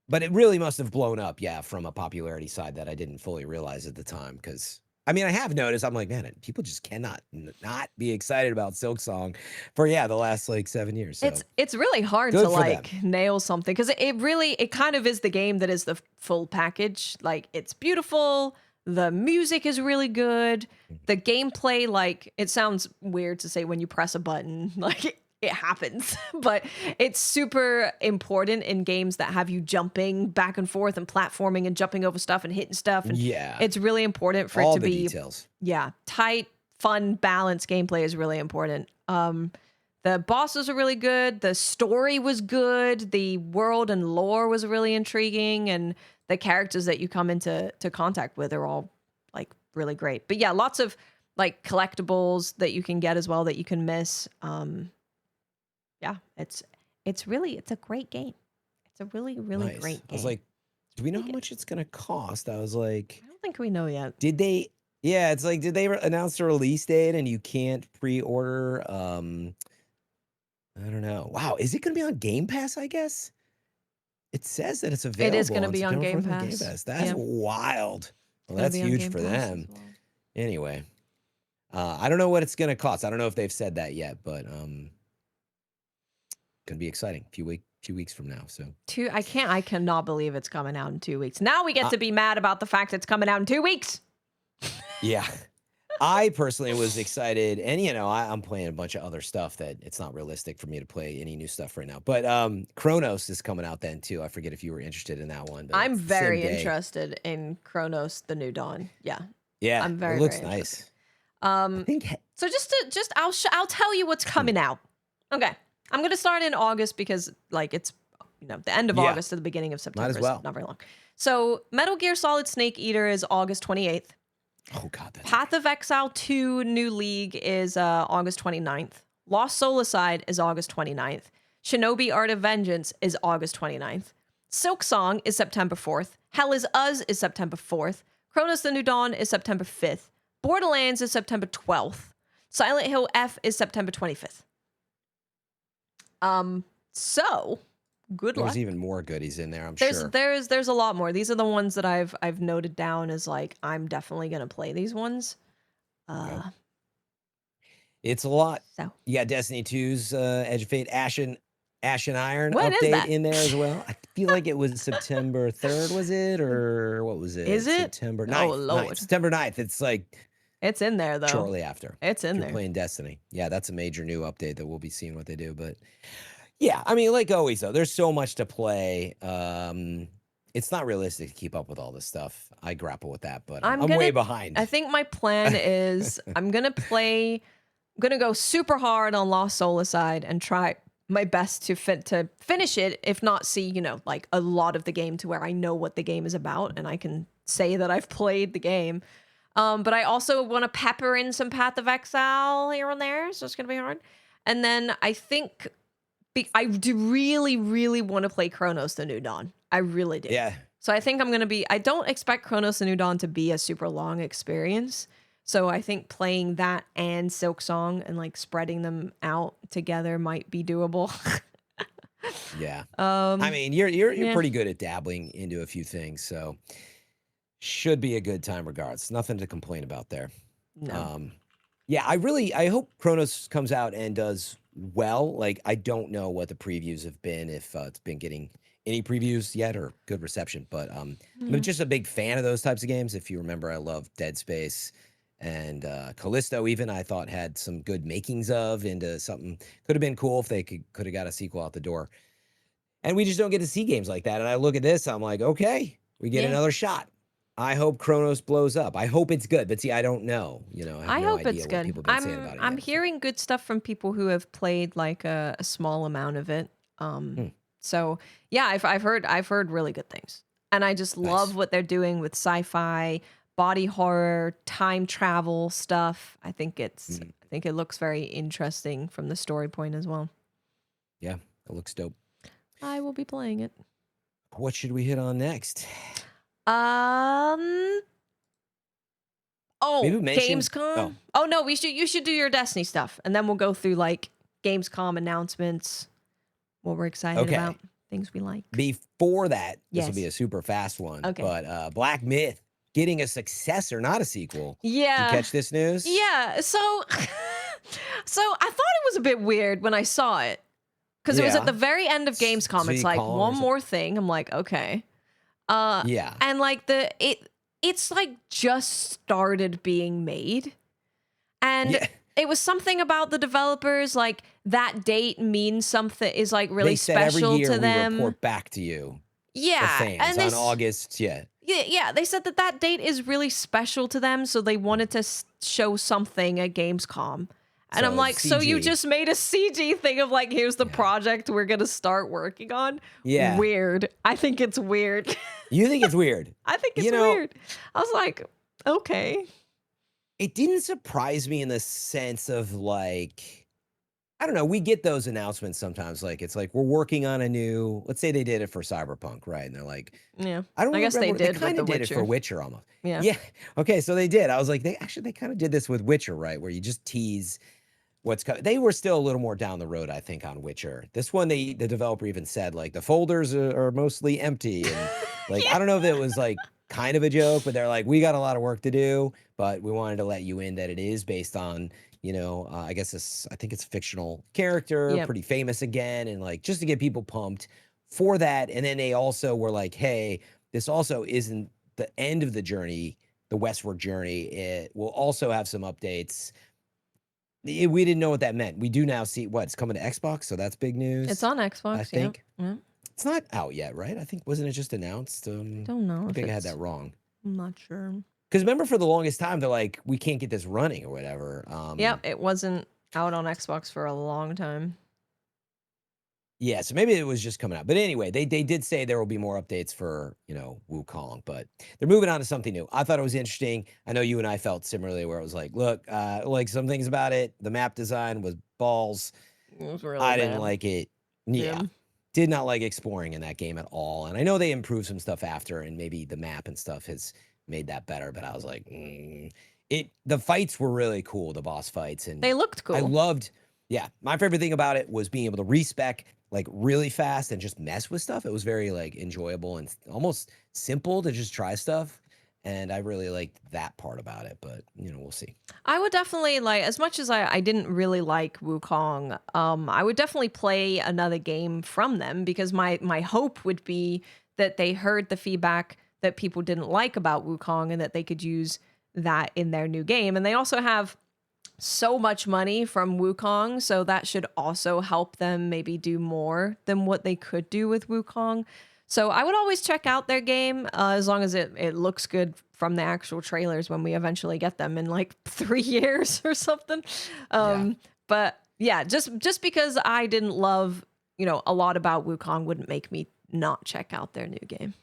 S2: but it really must have blown up, from a popularity side that I didn't fully realize at the time. Because, I mean, I have noticed, I'm like, man, people just cannot not be excited about Silksong for, the last like 7 years. So.
S1: It's really hard to like nail something, because it kind of is the game that is the full package. Like, it's beautiful. The music is really good. The gameplay, like, it sounds weird to say when you press a button, like it happens, but it's super important in games that have you jumping back and forth and platforming and jumping over stuff and hitting stuff. And it's really important for
S2: all
S1: it to
S2: the
S1: be
S2: details.
S1: Tight, fun, balanced gameplay is really important. The bosses are really good. The story was good. The world and lore was really intriguing, and the characters that you come into contact with are all like really great. But yeah, lots of like collectibles that you can get as well that you can miss. Yeah, it's a great game. It's a really, really great game.
S2: I was like, do we know how much it's gonna cost? I was like,
S1: I don't think we know yet.
S2: Did they? Yeah, it's like, did they announce the release date and you can't pre-order? I don't know. Wow, is it gonna be on Game Pass? I guess it says that it's available.
S1: It is gonna be on Game
S2: September 4th
S1: Pass.
S2: That's wild. Well, that's huge for them.
S1: Well.
S2: Anyway, I don't know what it's gonna cost. I don't know if they've said that yet, but gonna be exciting. Few weeks from now. So
S1: I cannot believe it's coming out in 2 weeks. Now we get to be mad about the fact it's coming out in 2 weeks.
S2: Yeah. I personally was excited, and I'm playing a bunch of other stuff that it's not realistic for me to play any new stuff right now. But Chronos is coming out then too. I forget if you were interested in that one. But
S1: I'm very interested in Chronos: The New Dawn. Yeah.
S2: Yeah.
S1: I'm very.
S2: It looks
S1: very
S2: nice.
S1: I think. So I'll tell you what's coming out. Okay. I'm gonna start in August because like it's the end of August to the beginning of September.
S2: Might as well.
S1: Not very long. So Metal Gear Solid Snake Eater is August 28th.
S2: Oh God.
S1: Path of Exile 2 New League is August 29th. Lost Soulacide is August 29th. Shinobi Art of Vengeance is August 29th. Silksong is September 4th. Hell is Us is September 4th. Chronos the New Dawn is September 5th. Borderlands is September 12th. Silent Hill F is September 25th. So good luck.
S2: There's even more goodies in there, I'm
S1: There's
S2: sure.
S1: there's a lot more. These are the ones that I've noted down as like I'm definitely gonna play these ones.
S2: Yep. It's a lot.
S1: So
S2: You got Destiny 2's Edge of Fate Ashen Iron
S1: When is
S2: update
S1: that?
S2: in there as well. I feel like it was September 3rd, was it? Or what was it?
S1: Is it?
S2: September 9th.
S1: Oh, Lord.
S2: September 9th. It's like
S1: it's in there though.
S2: shortly after.
S1: It's in
S2: If
S1: there.
S2: you're playing Destiny. Yeah, that's a major new update that we'll be seeing what they do. But yeah, I mean, like always though, there's so much to play. It's not realistic to keep up with all this stuff. I grapple with that, but I'm way behind.
S1: I think my plan is I'm gonna go super hard on Lost Soulacide and try my best to finish it, if not see, you know, like a lot of the game to where I know what the game is about and I can say that I've played the game. But I also want to pepper in some Path of Exile here and there, so it's gonna be hard. And then I think I do really, really want to play Chronos the New Dawn. I really do.
S2: Yeah.
S1: So I think I don't expect Chronos the New Dawn to be a super long experience. So I think playing that and Silksong and like spreading them out together might be doable.
S2: Yeah. I mean, you're
S1: yeah.
S2: pretty good at dabbling into a few things, so should be a good time regardless. Nothing to complain about there.
S1: No.
S2: Yeah, I hope Chronos comes out and does well. Like, I don't know what the previews have been, if it's been getting any previews yet or good reception, but I'm just a big fan of those types of games. If you remember, I love Dead Space and Callisto even, I thought had some good makings of into something. Could have been cool if they could have got a sequel out the door. And we just don't get to see games like that. And I look at this, I'm like, okay, we get another shot. I hope Chronos blows up. I hope it's good. But see, I don't know. You know, I hope it's good. People have been saying about it
S1: I'm hearing good stuff from people who have played like a small amount of it. So yeah, I've heard really good things. And I just love what they're doing with sci-fi, body horror, time travel stuff. I think it looks very interesting from the story point as well.
S2: Yeah, it looks dope.
S1: I will be playing it.
S2: What should we hit on next?
S1: Gamescom. Oh no, you should do your Destiny stuff, and then we'll go through like Gamescom announcements, what we're excited about, things we like.
S2: Before that, this will be a super fast one.
S1: Okay.
S2: But Black Myth getting a successor, not a sequel.
S1: Yeah.
S2: Did you catch this news?
S1: Yeah. So I thought it was a bit weird when I saw it, because it was at the very end of Gamescom. It's like one more thing. I'm like, okay.
S2: Yeah.
S1: And like it's like just started being made. And it was something about the developers, like that date means something, is like really special
S2: every year
S1: to them.
S2: We report back to you.
S1: Yeah.
S2: The fans
S1: and
S2: on August. Yeah.
S1: Yeah. They said that date is really special to them. So they wanted to show something at Gamescom. And I'm like, so you just made a CG thing of like, here's the project we're going to start working on?
S2: Yeah.
S1: Weird. I think it's weird.
S2: You think it's weird?
S1: I think it's weird. I was like, okay.
S2: It didn't surprise me in the sense of like, I don't know, we get those announcements sometimes. Like, it's like, we're working on a new, let's say they did it for Cyberpunk, right? And they're like,
S1: yeah,
S2: I
S1: guess they did.
S2: They kind of did it for Witcher almost.
S1: Yeah.
S2: Yeah. Okay. So they did. I was like, they kind of did this with Witcher, right? Where you just tease what's coming. They were still a little more down the road, I think, on Witcher. This one, the developer even said like the folders are mostly empty, and like I don't know if it was like kind of a joke, but they're like, we got a lot of work to do, but we wanted to let you in that it is based on, you know, I think it's a fictional character, pretty famous again, and like just to get people pumped for that. And then they also were like, hey, this also isn't the end of the journey, the westward journey. It will also have some updates. We didn't know what that meant. We do now see it's coming to Xbox, so that's big news.
S1: It's on Xbox,
S2: I think.
S1: Yeah.
S2: It's not out yet, right? I think, wasn't it just announced?
S1: Don't know.
S2: I think I had that wrong.
S1: I'm not sure.
S2: Because remember, for the longest time, they're like, we can't get this running or whatever.
S1: It wasn't out on Xbox for a long time.
S2: Yeah, so maybe it was just coming out. But anyway, they did say there will be more updates for, Wukong, but they're moving on to something new. I thought it was interesting. I know you and I felt similarly where it was like, look, like some things about it, the map design was balls.
S1: It was really
S2: I didn't
S1: bad.
S2: like it.
S1: Yeah.
S2: Yeah. Did not like exploring in that game at all. And I know they improved some stuff after, and maybe the map and stuff has made that better, but I was like, the fights were really cool, the boss fights, and
S1: They looked
S2: I
S1: cool.
S2: loved, yeah, my favorite thing about it was being able to respec like really fast and just mess with stuff. It was very like enjoyable and almost simple to just try stuff. And I really liked that part about it, but we'll see.
S1: I would definitely like, as much as I didn't really like Wukong, I would definitely play another game from them, because my hope would be that they heard the feedback that people didn't like about Wukong and that they could use that in their new game. And they also have so much money from Wukong, so that should also help them maybe do more than what they could do with Wukong. So I would always check out their game, as long as it looks good from the actual trailers when we eventually get them in like 3 years or something. But yeah, just because I didn't love, a lot about Wukong wouldn't make me not check out their new game.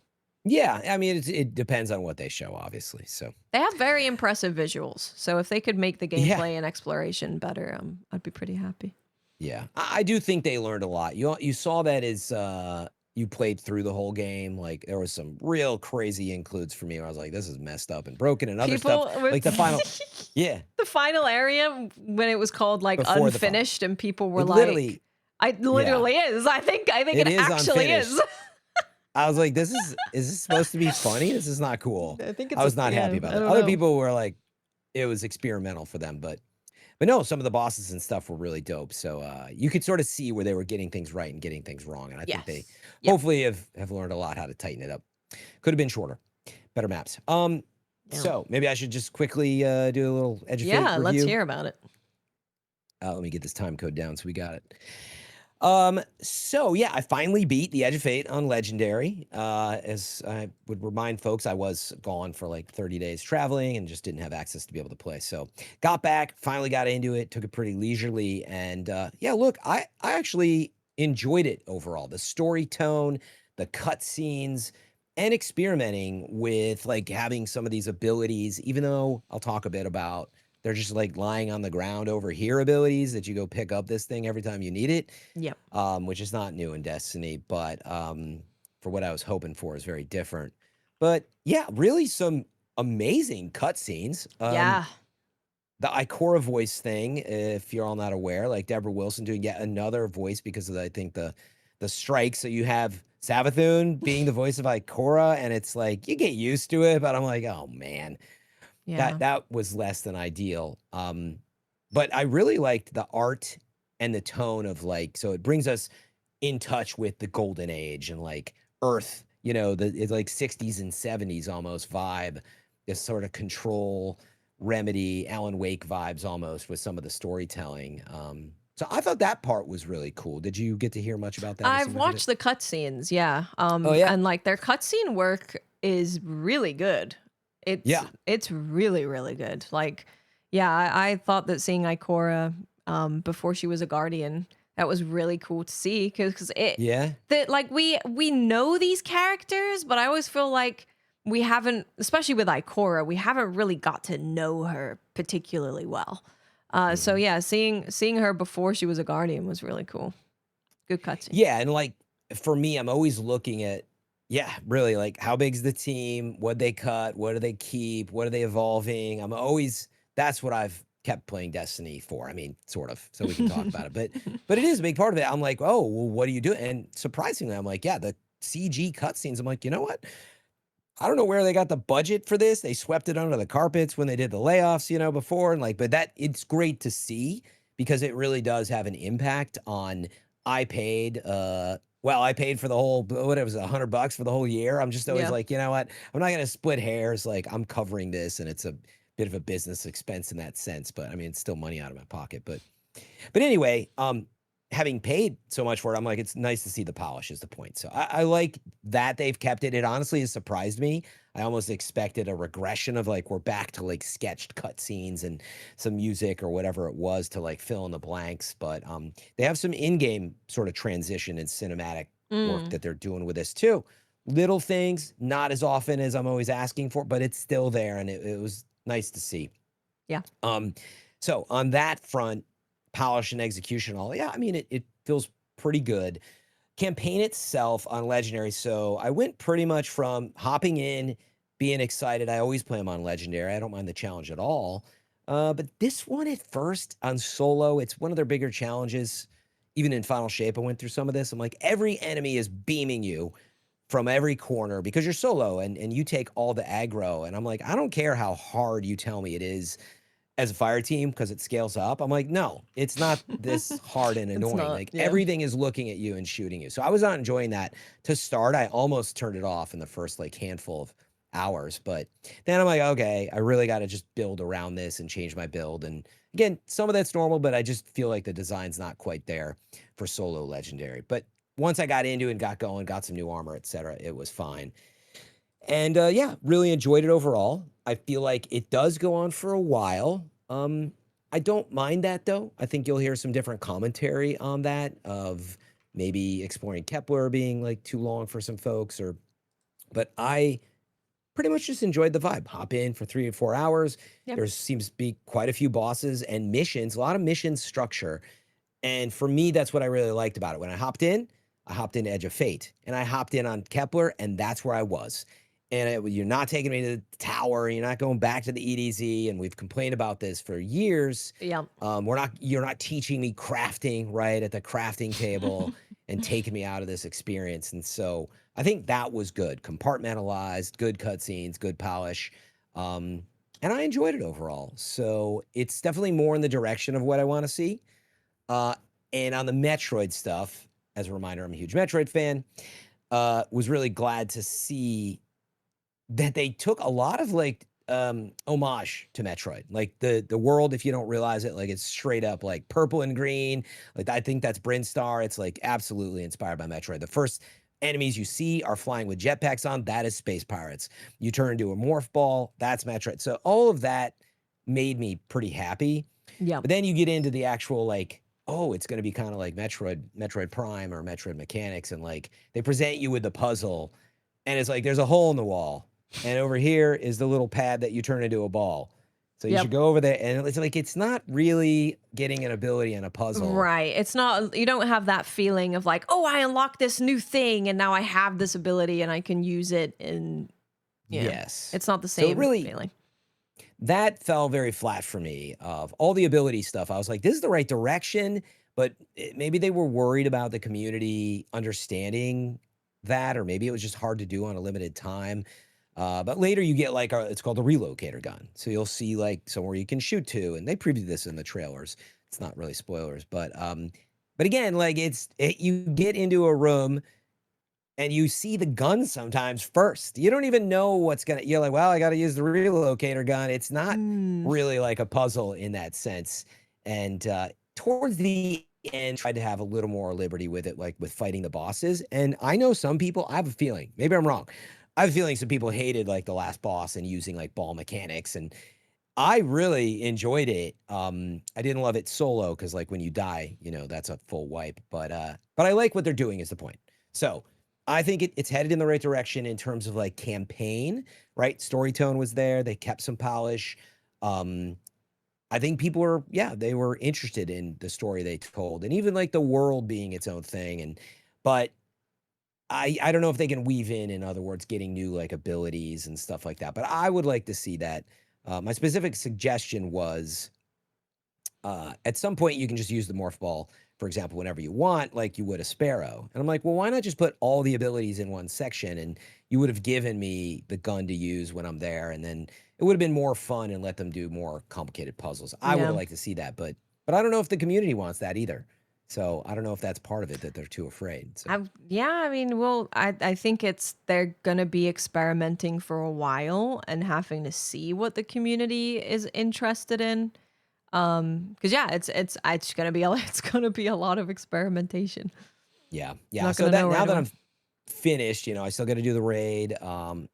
S2: Yeah, I mean, it depends on what they show, obviously. So
S1: they have very impressive visuals. So if they could make the
S2: Yeah.
S1: gameplay and exploration better, I'd be pretty happy.
S2: Yeah, I do think they learned a lot. You saw that as you played through the whole game. Like there was some real crazy includes for me where I was like, this is messed up and broken, and other stuff. Like the final, yeah,
S1: the final area when it was called like
S2: Before the final.
S1: unfinished, and people were
S2: it
S1: like,
S2: literally,
S1: "It literally is." I think it
S2: is
S1: actually
S2: unfinished.
S1: is.
S2: I was like, is this supposed to be funny? This is not cool.
S1: I think it's
S2: I was not happy about it. Other people were like, it was experimental for them, but no, some of the bosses and stuff were really dope. So you could sort of see where they were getting things right and getting things wrong. And I think they hopefully have learned a lot how to tighten it up. Could have been shorter, better maps. So maybe I should just quickly do a little Edge of Fate review.
S1: Let's hear about it.
S2: Let me get this time code down so we got it. So yeah, I finally beat the Edge of Fate on Legendary. As I would remind folks, I was gone for like 30 days traveling and just didn't have access to be able to play. So got back, finally got into it, took it pretty leisurely. And yeah, look, I actually enjoyed it overall. The story tone, the cutscenes, and experimenting with like having some of these abilities, even though I'll talk a bit about they're just like lying on the ground over here abilities that you go pick up this thing every time you need it.
S1: Yep.
S2: Which is not new in Destiny, but for what I was hoping for is very different. But yeah, really some amazing cutscenes.
S1: Yeah.
S2: The Ikora voice thing, if you're all not aware, like Deborah Wilson doing yet another voice because of I think the strike. So you have Savathun being the voice of Ikora, and it's like you get used to it, but I'm like, oh man.
S1: Yeah.
S2: That was less than ideal. But I really liked the art and the tone of like, so it brings us in touch with the golden age and like Earth, it's like 60s and 70s almost vibe, this sort of Control, Remedy, Alan Wake vibes almost with some of the storytelling. So I thought that part was really cool. Did you get to hear much about that?
S1: I've watched the cutscenes, yeah.
S2: yeah.
S1: And like their cutscene work is really good. It's really, really good. Like, yeah, I thought that seeing Ikora before she was a Guardian, that was really cool to see because that like we know these characters, but I always feel like we haven't, especially with Ikora, we haven't really got to know her particularly well. So yeah, seeing her before she was a Guardian was really cool. Good cutscene.
S2: Yeah, and like for me, I'm always looking at really like how big's the team? What they cut? What do they keep? What are they evolving? That's what I've kept playing Destiny for. I mean, sort of, so we can talk about it. But it is a big part of it. I'm like, oh, well, what do you do? And surprisingly, I'm like, yeah, the CG cutscenes. I'm like, you know what? I don't know where they got the budget for this. They swept it under the carpets when they did the layoffs, before. And like, but it's great to see because it really does have an impact on I paid for the whole, what it was, $100 for the whole year. I'm just always like, you know what? I'm not going to split hairs. Like I'm covering this and it's a bit of a business expense in that sense, but I mean, it's still money out of my pocket, but anyway, having paid so much for it, I'm like, it's nice to see the polish is the point. So I like that they've kept it. It honestly has surprised me. I almost expected a regression of like, we're back to like sketched cutscenes and some music or whatever it was to like fill in the blanks. But they have some in-game sort of transition and cinematic work that they're doing with this too. Little things, not as often as I'm always asking for, but it's still there. And it was nice to see.
S1: Yeah.
S2: So on that front, polish and execution, all, yeah, I mean, it feels pretty good. Campaign itself on Legendary. So I went pretty much from hopping in, being excited. I always play them on Legendary. I don't mind the challenge at all. But this one at first on solo, it's one of their bigger challenges. Even in Final Shape, I went through some of this. I'm like, every enemy is beaming you from every corner because you're solo and you take all the aggro. And I'm like, I don't care how hard you tell me it is as a fire team because it scales up. I'm like, no, it's not this hard and annoying.
S1: Not,
S2: like
S1: yeah.
S2: Everything is looking at you and shooting you. So I was not enjoying that to start. I almost turned it off in the first like handful of hours, but then I'm like, okay, I really got to just build around this and change my build. And again, some of that's normal, but I just feel like the design's not quite there for solo Legendary. But once I got into it and got going, got some new armor, etc., it was fine. And yeah, really enjoyed it overall. I feel like it does go on for a while. I don't mind that though. I think you'll hear some different commentary on that of maybe exploring Kepler being like too long for some folks but I pretty much just enjoyed the vibe. Hop in for 3 or 4 hours.
S1: Yep.
S2: There seems to be quite a few bosses and missions, a lot of mission structure. And for me, that's what I really liked about it. When I hopped into Edge of Fate and I hopped in on Kepler and that's where I was. And you're not taking me to the tower. You're not going back to the EDZ. And we've complained about this for years.
S1: Yeah.
S2: You're not teaching me crafting right at the crafting table and taking me out of this experience. And so I think that was good. Compartmentalized, good cutscenes, good polish. And I enjoyed it overall. So it's definitely more in the direction of what I want to see. And on the Metroid stuff, as a reminder, I'm a huge Metroid fan. Was really glad to see that they took a lot of like homage to Metroid. Like the world, if you don't realize it, like it's straight up like purple and green. Like I think that's Brinstar. It's like absolutely inspired by Metroid. The first enemies you see are flying with jetpacks on. That is Space Pirates. You turn into a morph ball. That's Metroid. So all of that made me pretty happy.
S1: Yeah.
S2: But then you get into the actual like, oh, it's going to be kind of like Metroid Prime or Metroid Mechanics. And like they present you with the puzzle and it's like, there's a hole in the wall. And over here is the little pad that you turn into a ball. So you should go over there. And it's like, it's not really getting an ability in a puzzle.
S1: Right. It's not, you don't have that feeling of like, oh, I unlocked this new thing and now I have this ability and I can use it. And
S2: yes,
S1: it's not the same feeling.
S2: That fell very flat for me. Of all the ability stuff, I was like, this is the right direction. But maybe they were worried about the community understanding that, or maybe it was just hard to do on a limited time. But later you get like, it's called a relocator gun. So you'll see like somewhere you can shoot to, and they previewed this in the trailers. It's not really spoilers, but again, like you get into a room and you see the gun sometimes first. You don't even know you're like, well, I got to use the relocator gun. It's not really like a puzzle in that sense. And towards the end, tried to have a little more liberty with it, like with fighting the bosses. And I know some people, I have a feeling, maybe I'm wrong, I have a feeling some people hated like the last boss and using like ball mechanics, and I really enjoyed it. I didn't love it solo because like when you die, that's a full wipe. But I like what they're doing is the point. So I think it's headed in the right direction in terms of like campaign, right? Story tone was there. They kept some polish. I think people were, they were interested in the story they told, and even like the world being its own thing. But I don't know if they can weave in other words, getting new like abilities and stuff like that. But I would like to see that. My specific suggestion was at some point you can just use the morph ball, for example, whenever you want, like you would a Sparrow. And I'm like, well, why not just put all the abilities in one section? And you would have given me the gun to use when I'm there. And then it would have been more fun and let them do more complicated puzzles. I would have liked to see that, but I don't know if the community wants that either. So I don't know if that's part of it, that they're too afraid. So.
S1: I mean, well, I think they're going to be experimenting for a while and having to see what the community is interested in. Because yeah, it's gonna be it's gonna be a lot of experimentation.
S2: Yeah.
S1: So
S2: that now that I'm finished, I still got to do the raid,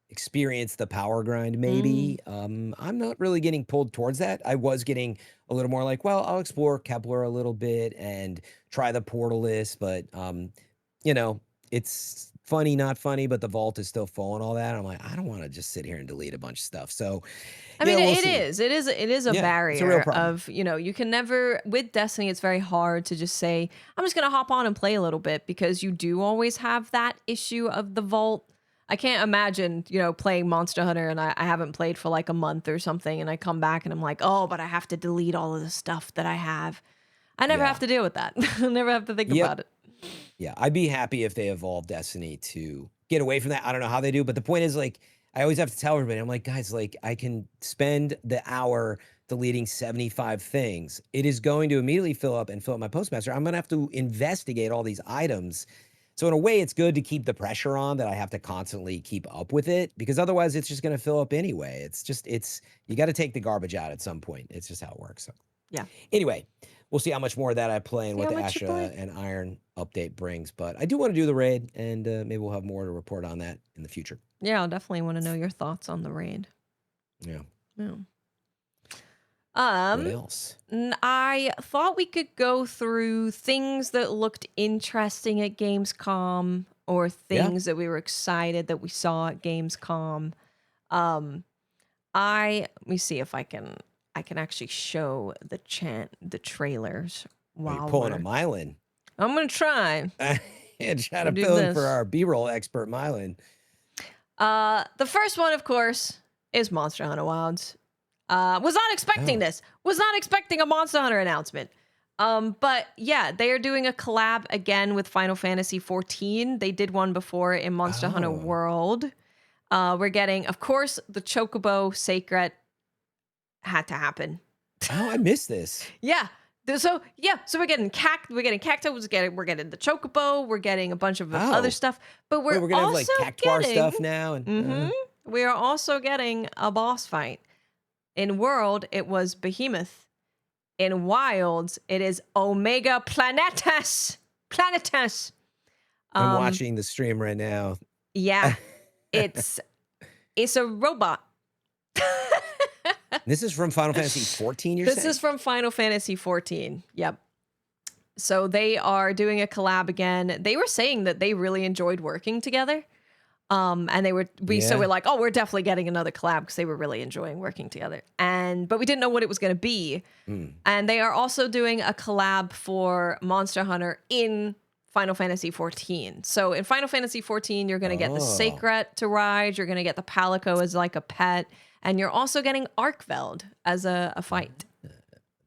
S2: experience the power grind maybe. I'm not really getting pulled towards that. I was getting a little more like, well, I'll explore Kepler a little bit and try the portal list, but it's funny, not funny, but the vault is still full and all that. I'm like, I don't want to just sit here and delete a bunch of stuff. So
S1: I mean,
S2: we'll
S1: it
S2: see.
S1: is a barrier
S2: it's a real problem.
S1: of, you can never, with Destiny, it's very hard to just say, I'm just going to hop on and play a little bit, because you do always have that issue of the vault. I can't imagine, playing Monster Hunter and I haven't played for like a month or something, and I come back and I'm like, oh, but I have to delete all of the stuff that I have. I never have to deal with that. I never have to think about it.
S2: Yeah, I'd be happy if they evolved Destiny to get away from that. I don't know how they do, but the point is, like, I always have to tell everybody, I'm like, guys, like, I can spend the hour deleting 75 things. It is going to immediately fill up my postmaster. I'm going to have to investigate all these items. So in a way, it's good to keep the pressure on that I have to constantly keep up with it, because otherwise it's just going to fill up anyway. You got to take the garbage out at some point. It's just how it works. So.
S1: Yeah.
S2: Anyway, we'll see how much more of that I play and what the Asha and Iron update brings. But I do want to do the raid, and maybe we'll have more to report on that in the future.
S1: Yeah, I'll definitely want to know your thoughts on the raid.
S2: Yeah.
S1: What
S2: else?
S1: I thought we could go through things that looked interesting at Gamescom, or things that we were excited that we saw at Gamescom. Let me see if I can actually show the trailers while
S2: you're pulling a Mylan.
S1: I'm gonna try.
S2: And try to fill in for our B-roll expert Mylan.
S1: The first one, of course, is Monster Hunter Wilds. Was not expecting this. Was not expecting a Monster Hunter announcement. But yeah, they are doing a collab again with Final Fantasy XIV. They did one before in Monster Hunter World. We're getting, of course, the Chocobo Sacred had to happen.
S2: Oh, I missed this.
S1: Yeah. So we're getting cactus, we're getting the Chocobo, we're getting a bunch of other stuff, but we're
S2: gonna
S1: also
S2: have like Cactuar stuff now. And,
S1: we are also getting a boss fight. In World, it was Behemoth. In Wilds, it is Omega Planetus.
S2: I'm watching the stream right now.
S1: Yeah, it's a robot.
S2: This is from Final Fantasy 14,
S1: This is from Final Fantasy 14. Yep. So they are doing a collab again. They were saying that they really enjoyed working together. And so we're like, oh, we're definitely getting another collab, because they were really enjoying working together. But we didn't know what it was going to be. And they are also doing a collab for Monster Hunter in Final Fantasy 14. So in Final Fantasy 14, you're going to get the Sacred to ride. You're going to get the Palico as like a pet. And you're also getting Arkveld as a fight.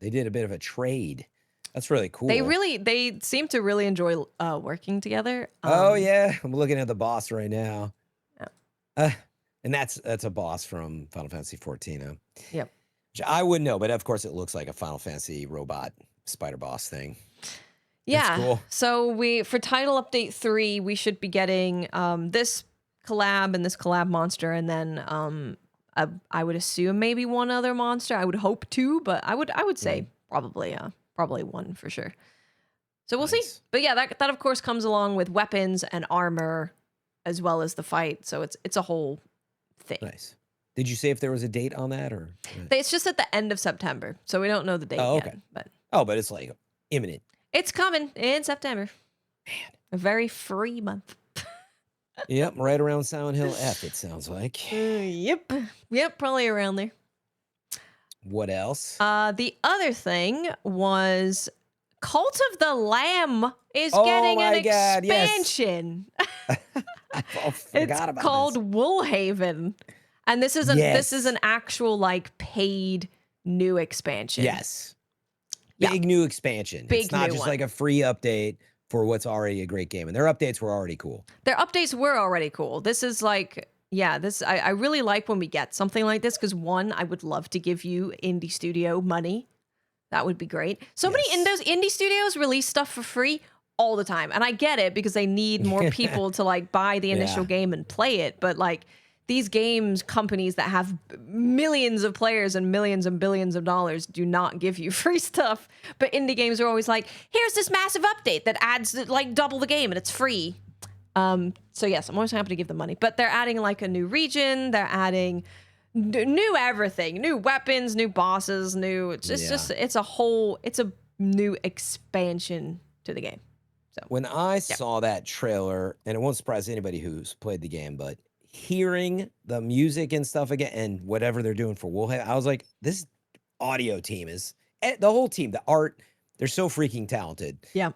S2: They did a bit of a trade. That's really cool.
S1: They seem to really enjoy working together.
S2: Yeah, I'm looking at the boss right now. Yeah. And that's a boss from Final Fantasy 14.
S1: Yep.
S2: Which I wouldn't know, but of course it looks like a Final Fantasy robot spider boss thing.
S1: Yeah.
S2: That's cool.
S1: So for Title Update 3, we should be getting this collab and this collab monster, and then I would assume maybe one other monster. I would hope two, but I would say probably one for sure. So we'll see. But yeah, that of course comes along with weapons and armor, as well as the fight. So it's a whole thing.
S2: Nice. Did you say if there was a date on that, or?
S1: It's just at the end of September, so we don't know the date yet. But
S2: it's like imminent.
S1: It's coming in September.
S2: Man,
S1: a very free month.
S2: Yep, right around Silent Hill F, it sounds like.
S1: Yep, probably around there.
S2: What else?
S1: The other thing was Cult of the Lamb is getting an expansion.
S2: Yes. I forgot about
S1: called
S2: this.
S1: Woolhaven, and this is an actual like paid new expansion.
S2: Yes, big new expansion. It's not just like a free update for what's already a great game, and their updates were already cool.
S1: This is like, I really like when we get something like this, because one, I would love to give you indie studio money. That would be great. So many in those indie studios release stuff for free all the time, and I get it, because they need more people to like buy the initial game and play it. But like, these games companies that have millions of players and millions and billions of dollars do not give you free stuff. But indie games are always like, here's this massive update that adds like double the game and it's free. So yes, I'm always happy to give them money. But they're adding like a new region. They're adding new everything, new weapons, new bosses, new. It's just it's a new expansion to the game. So
S2: when I saw that trailer, and it won't surprise anybody who's played the game, but hearing the music and stuff again and whatever they're doing for Woolhaven, I was like, this audio team is the whole team, the art, they're so freaking talented.
S1: Yeah.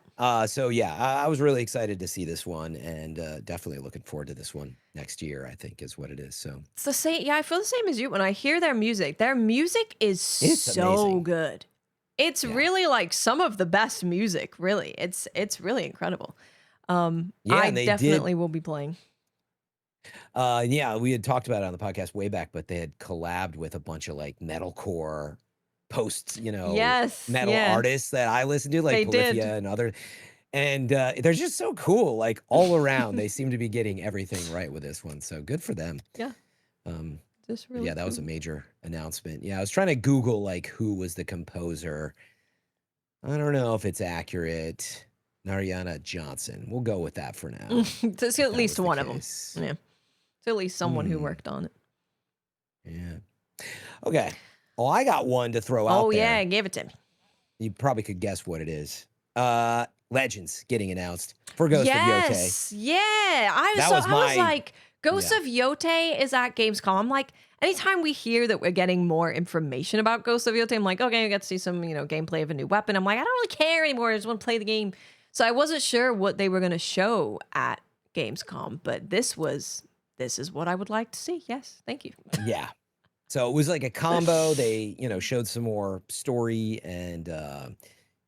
S2: So yeah, I was really excited to see this one, and definitely looking forward to this one next year, I think is what it is. So
S1: it's the same. Yeah, I feel the same as you when I hear their music. Their music is so
S2: amazing.
S1: Good. It's really like some of the best music, really. It's really incredible. I definitely will be playing.
S2: Yeah, we had talked about it on the podcast way back, but they had collabed with a bunch of like metalcore posts, metal artists that I listen to, like Polyphia and other, and they're just so cool. Like all around, they seem to be getting everything right with this one. So good for them.
S1: Yeah. Really
S2: that was a major announcement. Yeah, I was trying to Google like who was the composer. I don't know if it's accurate. Narayana Johnson. We'll go with that for now.
S1: There's at least one of them. Yeah. It's at least someone who worked on it.
S2: Yeah. Okay. Well, I got one to throw out there.
S1: Oh, yeah. Give it to me.
S2: You probably could guess what it is. Legends getting announced for Ghost of Yotei.
S1: Yeah. I was like, Ghost of Yotei is at Gamescom. I'm like, anytime we hear that we're getting more information about Ghost of Yotei, I'm like, okay, we get to see some, gameplay of a new weapon. I'm like, I don't really care anymore. I just want to play the game. So I wasn't sure what they were going to show at Gamescom, but this is what I would like to see. Yes, thank you.
S2: Yeah. So it was like a combo. They, showed some more story and,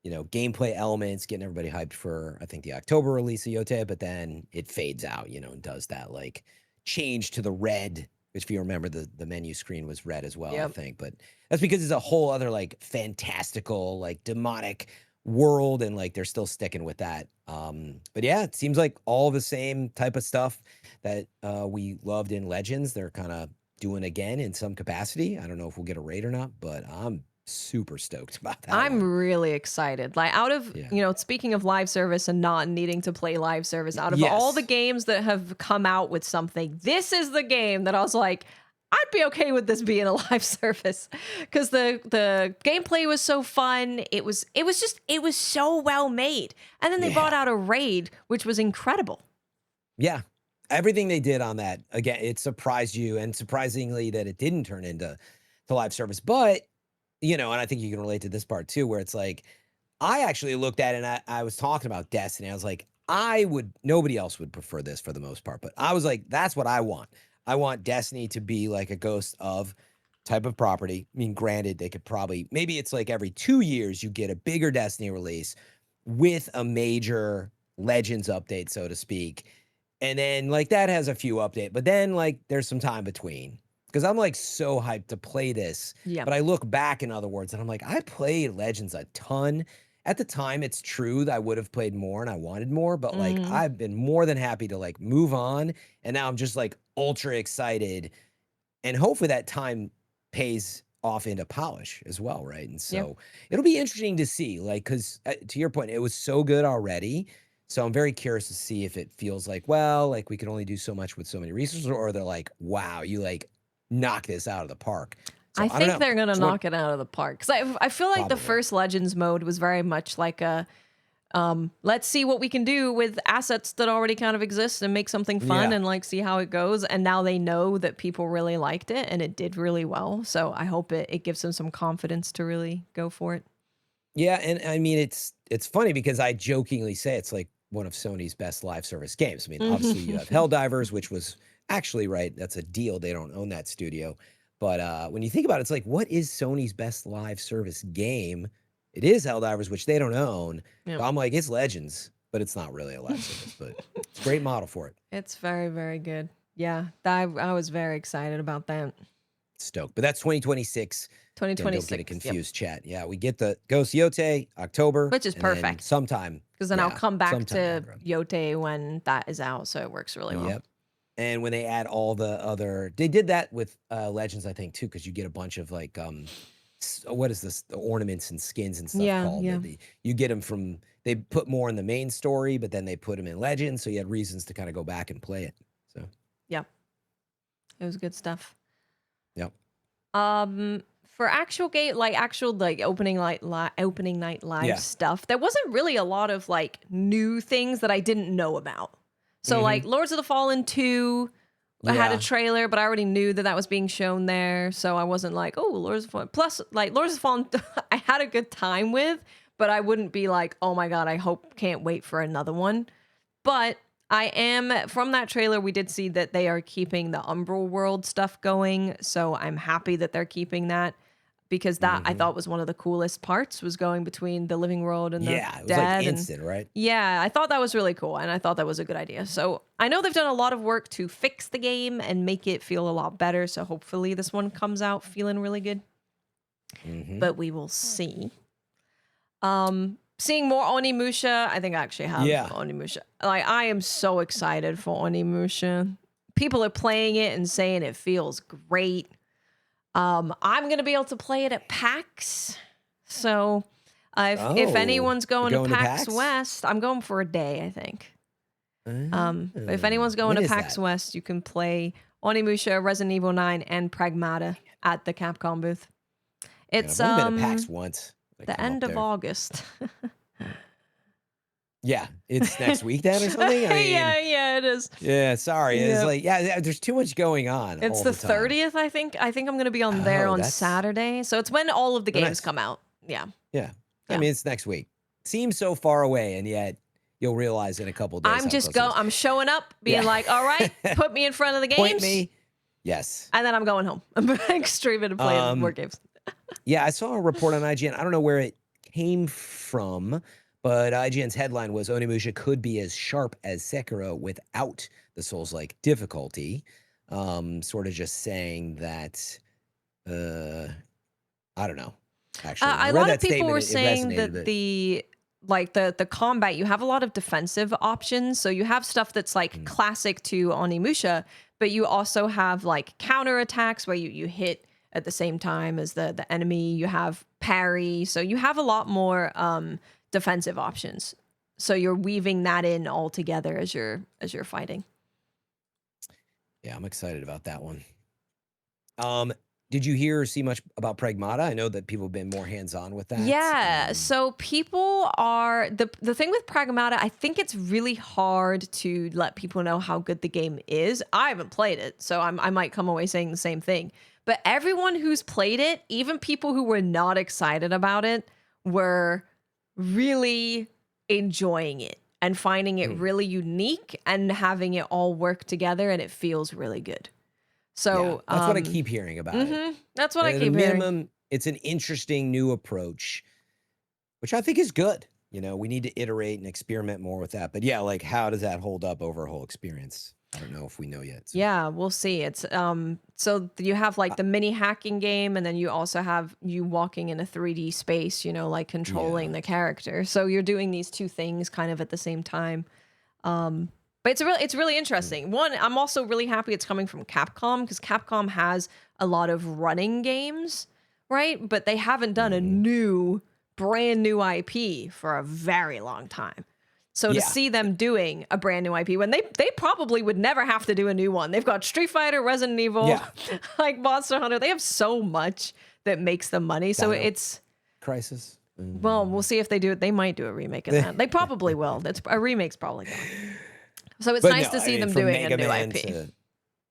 S2: gameplay elements, getting everybody hyped for, I think, the October release of Yotei, but then it fades out, and does that like change to the red, which if you remember the menu screen was red as well, I think. But that's because it's a whole other like fantastical, like demonic world, and like they're still sticking with that. But yeah, it seems like all the same type of stuff that we loved in Legends, they're kind of doing again in some capacity. I don't know if we'll get a raid or not, but I'm super stoked about that.
S1: I'm really excited. Like out of, speaking of live service and not needing to play live service, out of all the games that have come out with something, this is the game that I was like, I'd be okay with this being a live service, because the gameplay was so fun. It was so well made. And then they brought out a raid, which was incredible.
S2: Yeah. Everything they did on that, again, it surprised you, and surprisingly that it didn't turn into live service. But, and I think you can relate to this part too, where it's like, I actually looked at it and I was talking about Destiny. I was like, nobody else would prefer this for the most part, but I was like, that's what I want. I want Destiny to be like a Ghost of type of property. I mean, granted, they could probably, maybe it's like every 2 years you get a bigger Destiny release with a major Legends update, so to speak. And then like that has a few updates, but then like there's some time between, because I'm like so hyped to play this.
S1: Yeah.
S2: But I look back, in other words, and I'm like, I played Legends a ton. At the time, it's true that I would have played more and I wanted more, but like I've been more than happy to like move on. And now I'm just like ultra excited. And hopefully that time pays off into polish as well, right? And so it'll be interesting to see, like, because to your point, it was so good already. So I'm very curious to see if it feels like, well, like we can only do so much with so many resources, or they're like, wow, you like knock this out of the park. So,
S1: I think they're going to knock it out of the park. Because I feel like the first Legends mode was very much like a, let's see what we can do with assets that already kind of exist and make something fun and like see how it goes. And now they know that people really liked it and it did really well. So I hope it gives them some confidence to really go for it.
S2: Yeah, and I mean, it's funny because I jokingly say it's like one of Sony's best live service games. I mean, obviously you have Helldivers, which was actually, right, that's a deal. They don't own that studio. But when you think about it, it's like, what is Sony's best live service game? It is Helldivers, which they don't own.
S1: Yeah.
S2: So I'm like, it's Legends, but it's not really a live service. But it's a great model for it.
S1: It's very, very good. Yeah, I was very excited about that.
S2: Stoked. But that's 2026.
S1: 2026.
S2: Don't get it confused, chat. Yeah, we get the Ghost Yotei October.
S1: Which is perfect.
S2: Sometime.
S1: Because then I'll come back to Yotei when that is out. So it works really well.
S2: Yep. And when they add all the other, they did that with Legends, I think, too, because you get a bunch of like, what is this? The ornaments and skins and stuff
S1: Yeah,
S2: called.
S1: yeah.
S2: You get them from, they put more in the main story, but then they put them in Legends. So you had reasons to kind of go back and play it. So,
S1: yeah, it was good stuff.
S2: yep.
S1: For actual game, like actual like opening night live stuff, there wasn't really a lot of like new things that I didn't know about. So like Lords of the Fallen 2, I had a trailer, but I already knew that was being shown there, so I wasn't like, oh, Lords of the Fallen. Plus, like Lords of the Fallen, I had a good time with, but I wouldn't be like, oh my god, can't wait for another one. But I am, from that trailer, we did see that they are keeping the Umbral World stuff going, so I'm happy that they're keeping that, because that I thought was one of the coolest parts, was going between the living world and the
S2: it was
S1: dead.
S2: like instant, right?
S1: Yeah, I thought that was really cool, and I thought that was a good idea. So I know they've done a lot of work to fix the game and make it feel a lot better, so hopefully this one comes out feeling really good. But we will see. Seeing more Onimusha, I think I actually have Onimusha. Like, I am so excited for Onimusha. People are playing it and saying it feels great. I'm gonna be able to play it at PAX. So if anyone's going to PAX West, I'm going for a day, I think. If anyone's going to PAX West, you can play Onimusha, Resident Evil 9, and Pragmata at the Capcom booth. It's
S2: I've only been to PAX once.
S1: The end of August.
S2: Yeah, it's next week then or something? I mean,
S1: yeah, it is.
S2: Yeah, sorry. It's like, there's too much going on.
S1: It's the 30th, I think. I think I'm going to be on there on Saturday. So it's when all of the games come out. Yeah.
S2: Yeah. I mean, it's next week. Seems so far away, and yet you've realize in a couple of days.
S1: I'm showing up, being like, all right, put me in front of the games.
S2: Point me. Yes.
S1: And then I'm going home. I'm streaming and playing more games.
S2: Yeah, I saw a report on IGN. I don't know where it came from, but IGN's headline was Onimusha could be as sharp as Sekiro without the Souls-like difficulty. Sort of just saying that, I don't know. Actually,
S1: a lot of people were saying that the combat, you have a lot of defensive options. So you have stuff that's like classic to Onimusha, but you also have like counter attacks where you hit at the same time as the enemy. You have parry, so you have a lot more defensive options. So you're weaving that in all together as you're fighting.
S2: Yeah, I'm excited about that one. Did you hear or see much about Pragmata? I know that people have been more hands-on with that.
S1: Yeah, so people are the thing with Pragmata, I think it's really hard to let people know how good the game is. I haven't played it, so I might come away saying the same thing. But everyone who's played it, even people who were not excited about it, were really enjoying it and finding it really unique and having it all work together, and it feels really good. So
S2: that's what I keep hearing about it.
S1: That's what I keep hearing.
S2: It's an interesting new approach, which I think is good. You know, we need to iterate and experiment more with that. But yeah, like, how does that hold up over a whole experience? I don't know if we know yet. So.
S1: Yeah, we'll see. It's so you have like the mini hacking game, and then you also have you walking in a 3D space, you know, like controlling the character. So you're doing these two things kind of at the same time. But it's really interesting. One, I'm also really happy it's coming from Capcom, because Capcom has a lot of running games, right? But they haven't done a brand new IP for a very long time. So to see them doing a brand new IP when they probably would never have to do a new one. They've got Street Fighter, Resident Evil, like Monster Hunter. They have so much that makes them money. So it's
S2: Crisis.
S1: Well, we'll see if they do it. They might do a remake of that. They probably will. A remake's probably going. So it's nice to see them doing a new IP.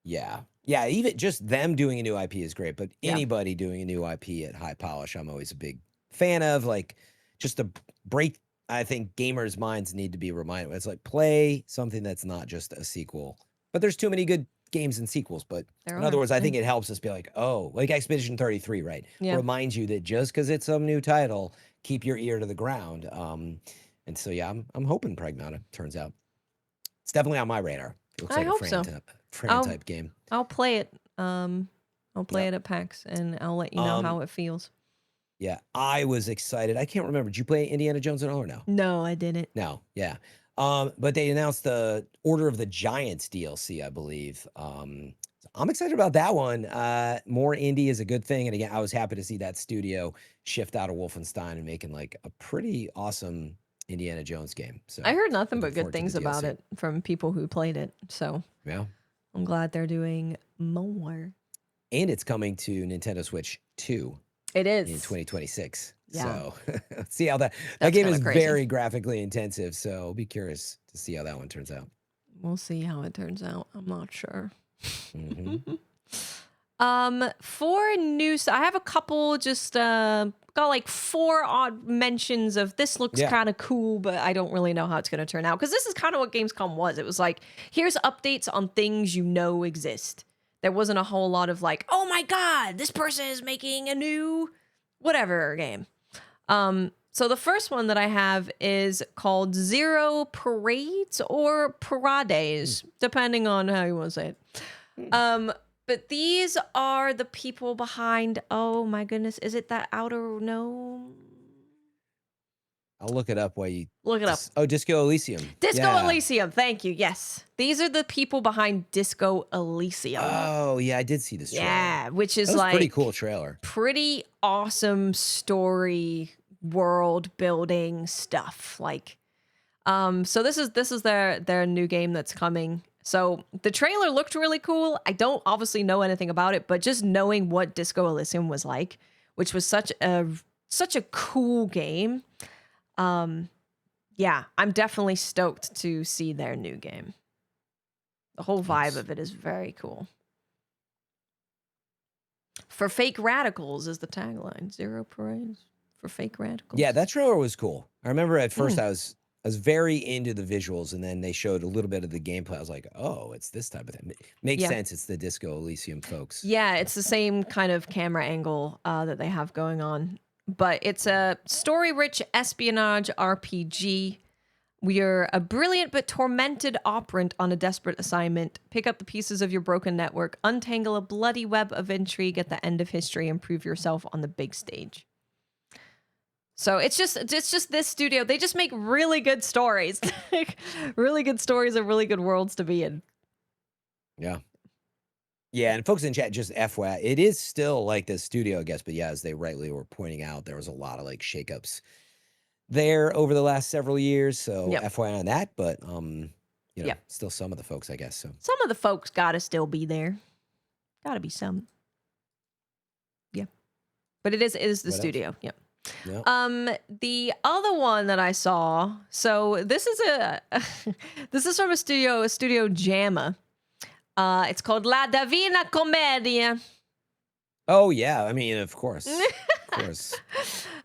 S2: Yeah, even just them doing a new IP is great, but anybody doing a new IP at high polish, I'm always a big fan of. Like, just to break, I think gamers' minds need to be reminded. It's like, play something that's not just a sequel. But there's too many good games and sequels. But in other words, I think it helps us be like, oh, like Expedition 33, right? Yeah. Reminds you that just because it's some new title, keep your ear to the ground. And so, yeah, I'm hoping Pragmata turns out. It's definitely on my radar. It looks like a Fran type game.
S1: I'll play it. I'll play it at PAX, and I'll let you know how it feels.
S2: Yeah, I was excited. I can't remember. Did you play Indiana Jones at all or no?
S1: No, I didn't.
S2: No, yeah. But they announced the Order of the Giants DLC, I believe. I'm excited about that one. More indie is a good thing. And again, I was happy to see that studio shift out of Wolfenstein and making like a pretty awesome Indiana Jones game. So
S1: I heard nothing
S2: looking
S1: but good
S2: forward to the
S1: things about
S2: DLC.
S1: it from people who played it. So
S2: Yeah.
S1: I'm glad they're doing more.
S2: And it's coming to Nintendo Switch 2
S1: It
S2: in
S1: is.
S2: 2026.
S1: Yeah.
S2: So let's see how that
S1: That's
S2: game
S1: kinda
S2: is
S1: crazy.
S2: very graphically intensive. So I'll be curious to see how that one turns out.
S1: We'll see how it turns out. I'm not sure.
S2: Mhm.
S1: For news, I have a couple just got like 4 odd mentions of this looks
S2: Yeah.
S1: kind of cool, but I don't really know how it's going to turn out because this is kind of what Gamescom was. It was like, here's updates on things you know exist. There wasn't a whole lot of like, oh my god, this person is making a new whatever game. So the first one that I have is called Zero Parades or Parades, depending on how you want to say it. But these are the people behind, oh my goodness, is it that Outer Gnome?
S2: I'll look it up while you
S1: Look it up.
S2: Oh, Disco Elysium.
S1: Disco
S2: Yeah.
S1: Elysium, thank you, yes. These are the people behind Disco Elysium.
S2: Oh, yeah, I did see this trailer.
S1: Yeah, which is
S2: That was
S1: like
S2: pretty cool trailer.
S1: pretty awesome story, world building stuff. Like, so this is their new game that's coming. So the trailer looked really cool. I don't obviously know anything about it, but just knowing what Disco Elysium was like, which was such a cool game. Yeah, I'm definitely stoked to see their new game. The whole vibe of it is very cool. For fake radicals is the tagline. Zero parades for fake radicals.
S2: Yeah, that trailer was cool. I remember at first I was very into the visuals, and then they showed a little bit of the gameplay. I was like, oh, it's this type of thing. Makes sense. It's the Disco Elysium folks.
S1: Yeah, it's the same kind of camera angle that they have going on. But it's a story-rich espionage RPG. We're a brilliant but tormented operant on a desperate assignment. Pick up the pieces of your broken network, untangle a bloody web of intrigue at the end of history, and prove yourself on the big stage. So it's just this studio. They just make really good stories. Really good stories and really good worlds to be in.
S2: Yeah. Yeah, and folks in chat, just FYI, it is still like the studio, I guess, but yeah, as they rightly were pointing out, there was a lot of like shakeups there over the last several years. So FYI on that, but you know, still some of the folks, I guess. So
S1: some of the folks gotta still be there. Gotta be some. Yeah. But it is the studio. Yep. The other one that I saw, so this is from a studio Jamma. It's called La Divina Commedia.
S2: Oh yeah, I mean, of course. Of course.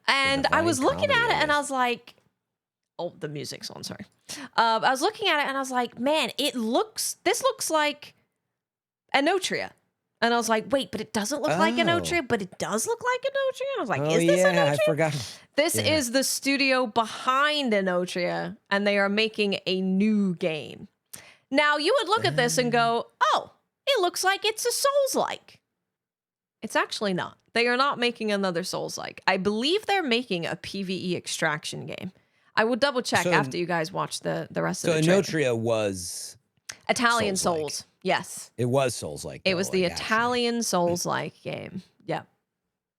S1: And I was looking at it and I was like, oh, the music's on, sorry. I was looking at it and I was like, man, this looks like Anotria. And I was like, wait, but it doesn't look like Anotria, but it does look like Anotria. I was like, is this Anotria?
S2: I forgot.
S1: This is the studio behind Anotria, and they are making a new game. Now, you would look at this and go, oh, it looks like it's a Souls-like. It's actually not. They are not making another Souls-like. I believe they're making a PvE extraction game. I will double check after you guys watch the rest of the trailer.
S2: So Anotria was
S1: Italian
S2: Souls-like.
S1: Souls. Yes.
S2: It was Souls-like.
S1: It was the Italian Souls-like game. Yeah.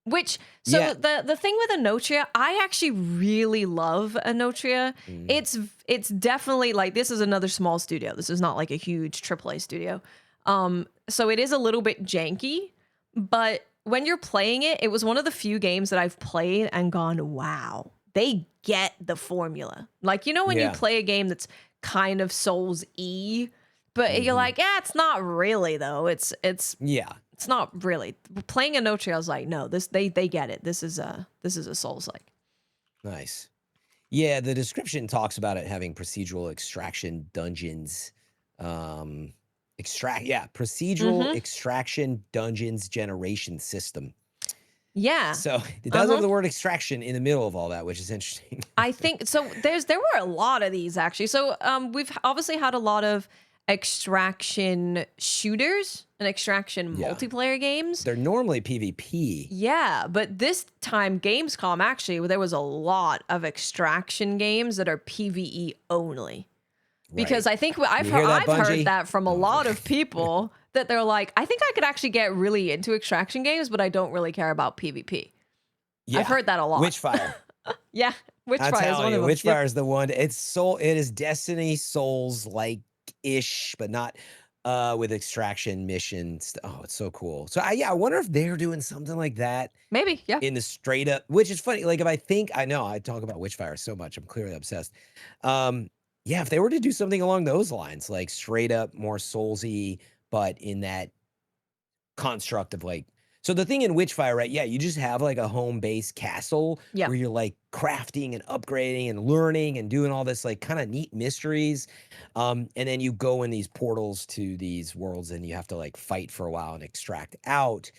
S1: Which, so the thing with Anotria, I actually really love Anotria. It's definitely like, this is another small studio. This is not like a huge AAA studio. So it is a little bit janky, but when you're playing it, it was one of the few games that I've played and gone, wow, they get the formula. Like, you know, when you play a game that's kind of Souls-y, but you're like, yeah, it's not really though. It's not really. Playing Anotria, I was like, no, they get it. This is a Souls-like.
S2: Nice. Yeah, the description talks about it having procedural extraction dungeons. Procedural extraction dungeons generation system.
S1: Yeah.
S2: So it does have the word extraction in the middle of all that, which is interesting.
S1: I think so. There were a lot of these actually. So we've obviously had a lot of extraction shooters and extraction multiplayer games.
S2: They're normally PvP.
S1: Yeah, but this time Gamescom actually, there was a lot of extraction games that are PvE only. Because
S2: Right.
S1: I think
S2: You
S1: I've
S2: hear that,
S1: heard
S2: Bungie?
S1: that from a lot of people that they're like, I think I could actually get really into extraction games, but I don't really care about PvP.
S2: Yeah.
S1: I've heard that a lot.
S2: Witchfire.
S1: Yeah,
S2: I'm
S1: Witchfire is one
S2: telling you,
S1: of them.
S2: Witchfire is the one. It is Destiny Souls like ish, but not with extraction missions. Oh, it's so cool. So I wonder if they're doing something like that
S1: Maybe, yeah.
S2: in the straight up, which is funny. Like if I know I talk about Witchfire so much, I'm clearly obsessed. Yeah, if they were to do something along those lines, like straight up more soulsy, but in that construct of like, so the thing in Witchfire, right? Yeah, you just have like a home-based castle
S1: Yeah.
S2: where you're like crafting and upgrading and learning and doing all this like kind of neat mysteries. And then you go in these portals to these worlds and you have to like fight for a while and extract out,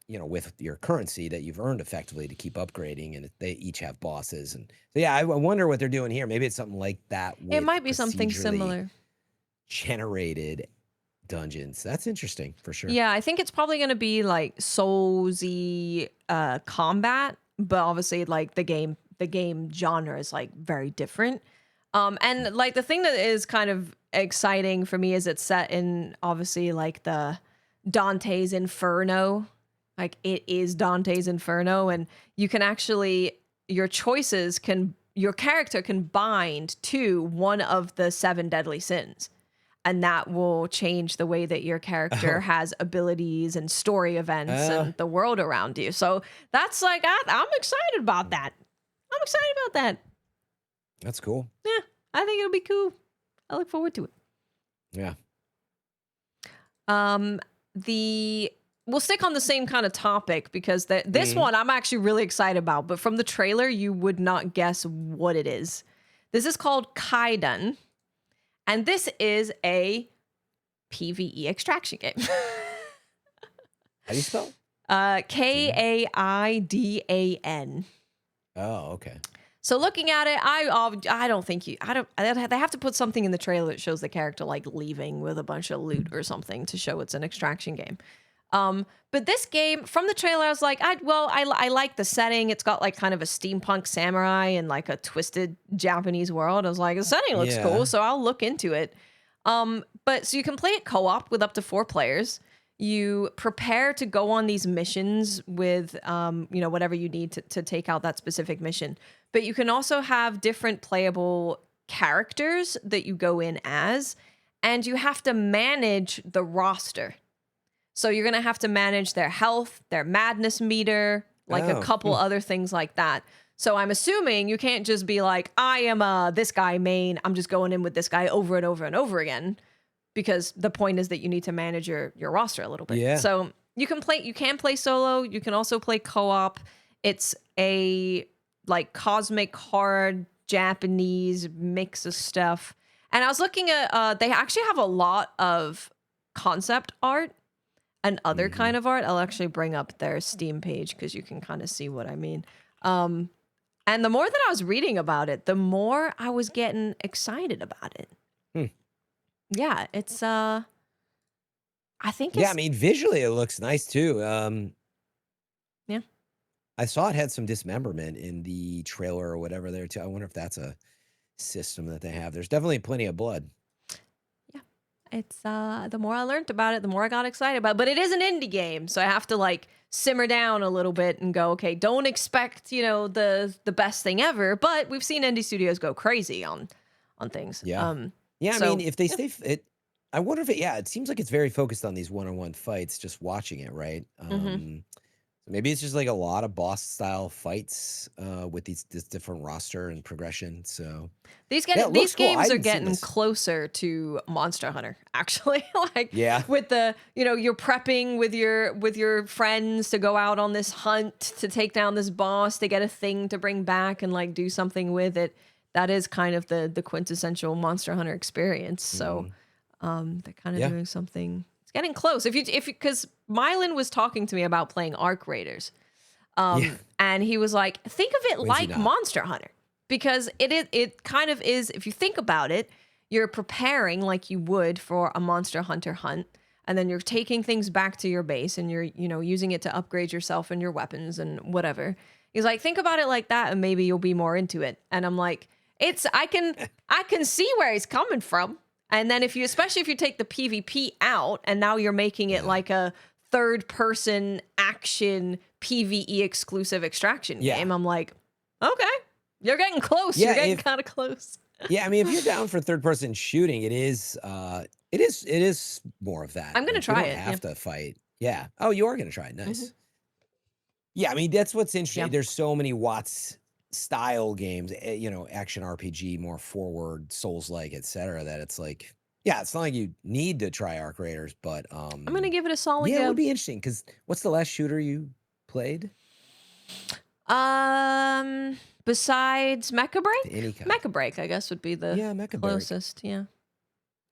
S2: with your currency that you've earned effectively to keep upgrading. And they each have bosses. And so, yeah, I wonder what they're doing here. Maybe it's something like that.
S1: It
S2: With
S1: might be something
S2: procedurally
S1: similar.
S2: generated dungeons. That's interesting for sure.
S1: Yeah, I think it's probably going to be like Soulsy combat, but obviously like the game genre is like very different. And like the thing that is kind of exciting for me is it's set in obviously like the Dante's Inferno. Like it is Dante's Inferno, and you can actually your character can bind to one of the 7 deadly sins. And that will change the way that your character has abilities and story events and the world around you. So that's like, I'm excited about that. I'm excited about that.
S2: That's cool.
S1: Yeah, I think it'll be cool. I look forward to it.
S2: Yeah.
S1: We'll stick on the same kind of topic because this one I'm actually really excited about. But from the trailer, you would not guess what it is. This is called Kaiden. And this is a PvE extraction game.
S2: How do you spell?
S1: Kaidan.
S2: Oh, okay.
S1: So looking at it, I don't think they have to put something in the trailer that shows the character like leaving with a bunch of loot or something to show it's an extraction game. But this game from the trailer, I was like, I like the setting. It's got like kind of a steampunk samurai and like a twisted Japanese world. I was like, the setting looks cool, so I'll look into it. But so you can play it co-op with up to 4 players. You prepare to go on these missions with, whatever you need to take out that specific mission. But you can also have different playable characters that you go in as, and you have to manage the roster. So you're going to have to manage their health, their madness meter, like a couple other things like that. So I'm assuming you can't just be like, I am this guy main. I'm just going in with this guy over and over and over again, because the point is that you need to manage your roster a little bit.
S2: Yeah.
S1: So you can play solo. You can also play co-op. It's a like cosmic horror Japanese mix of stuff. And I was looking at they actually have a lot of concept art and other kind of art. I'll actually bring up their Steam page because you can kind of see what I mean. And the more that I was reading about it, the more I was getting excited about it. Yeah, it's I think it's...
S2: Yeah, I mean visually it looks nice too.
S1: Yeah.
S2: I saw it had some dismemberment in the trailer or whatever there too. I wonder if that's a system that they have. There's definitely plenty of blood.
S1: It's the more I learned about it, the more I got excited about it. But it is an indie game, so I have to like simmer down a little bit and go, okay, don't expect, the best thing ever. But we've seen indie studios go crazy on things.
S2: Yeah. I mean, if they stay I wonder if it seems like it's very focused on these one-on-one fights, just watching it, right? Maybe it's just like a lot of boss style fights with this different roster and progression. So
S1: these games are getting closer to Monster Hunter, actually. With the you're prepping with your friends to go out on this hunt to take down this boss to get a thing to bring back and like do something with it. That is kind of the quintessential Monster Hunter experience. So they're kind of doing something. It's getting close. Because Mylan was talking to me about playing Arc Raiders. And he was like, think of it like Monster Hunter. Because it kind of is, if you think about it, you're preparing like you would for a Monster Hunter hunt. And then you're taking things back to your base and you're, using it to upgrade yourself and your weapons and whatever. He's like, think about it like that and maybe you'll be more into it. And I'm like, I can see where he's coming from. And then especially if you take the PvP out and now you're making it like a third person action PvE exclusive extraction game, I'm like, okay, you're getting close. You're getting kind of close.
S2: Yeah, I mean, if you're down for third person shooting, it is more of that.
S1: I'm gonna try it.
S2: You don't have to fight. Yeah. Oh, you are gonna try it. Nice. Yeah, I mean, that's what's interesting.
S1: Yeah.
S2: There's so many WATTS style games, action RPG, more forward, Souls-like, etc. That it's like, yeah, it's not like you need to try Arc Raiders, but
S1: I'm gonna give it a solid go.
S2: It would be interesting because what's the last shooter you played?
S1: Besides Mecha Break?
S2: Any kind.
S1: Mecha Break, I guess, would be the closest. Yeah.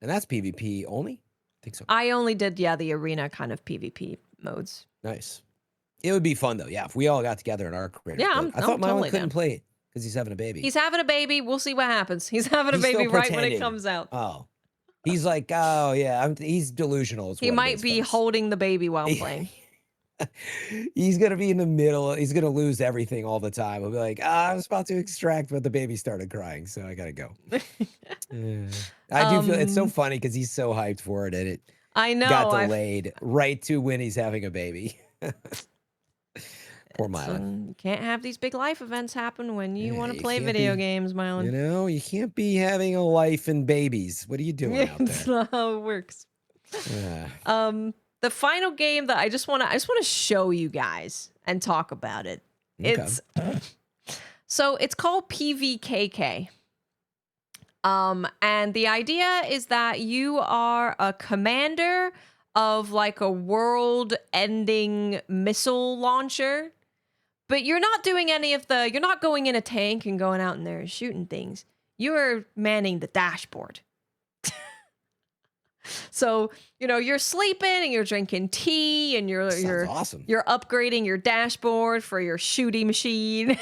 S2: And that's PvP only? I think so.
S1: I only did, the arena kind of PvP modes.
S2: Nice. It would be fun though. Yeah, if we all got together in Arc Raiders.
S1: Yeah,
S2: I thought my one couldn't play it because he's having a baby.
S1: He's having a baby. We'll see what happens. He's having a baby right when it comes out.
S2: Oh. He's like, oh yeah, he's delusional.
S1: He might be holding the baby while playing.
S2: He's gonna be in the middle. He's gonna lose everything all the time. I'll be like, I was about to extract, but the baby started crying, so I gotta go. I do feel it's so funny because he's so hyped for it, and it got delayed right to when he's having a baby. Poor Mylan.
S1: You can't have these big life events happen when you want to play video games, Mylan.
S2: You can't be having a life and babies. What are you doing out there?
S1: That's not how it works. The final game that I just want to show you guys and talk about it. Okay. It's called PVKK. And the idea is that you are a commander of like a world-ending missile launcher, but you're not doing you're not going in a tank and going out in there and shooting things. You're manning the dashboard. So, you're sleeping and you're drinking tea and you're
S2: awesome.
S1: You're upgrading your dashboard for your shooting machine.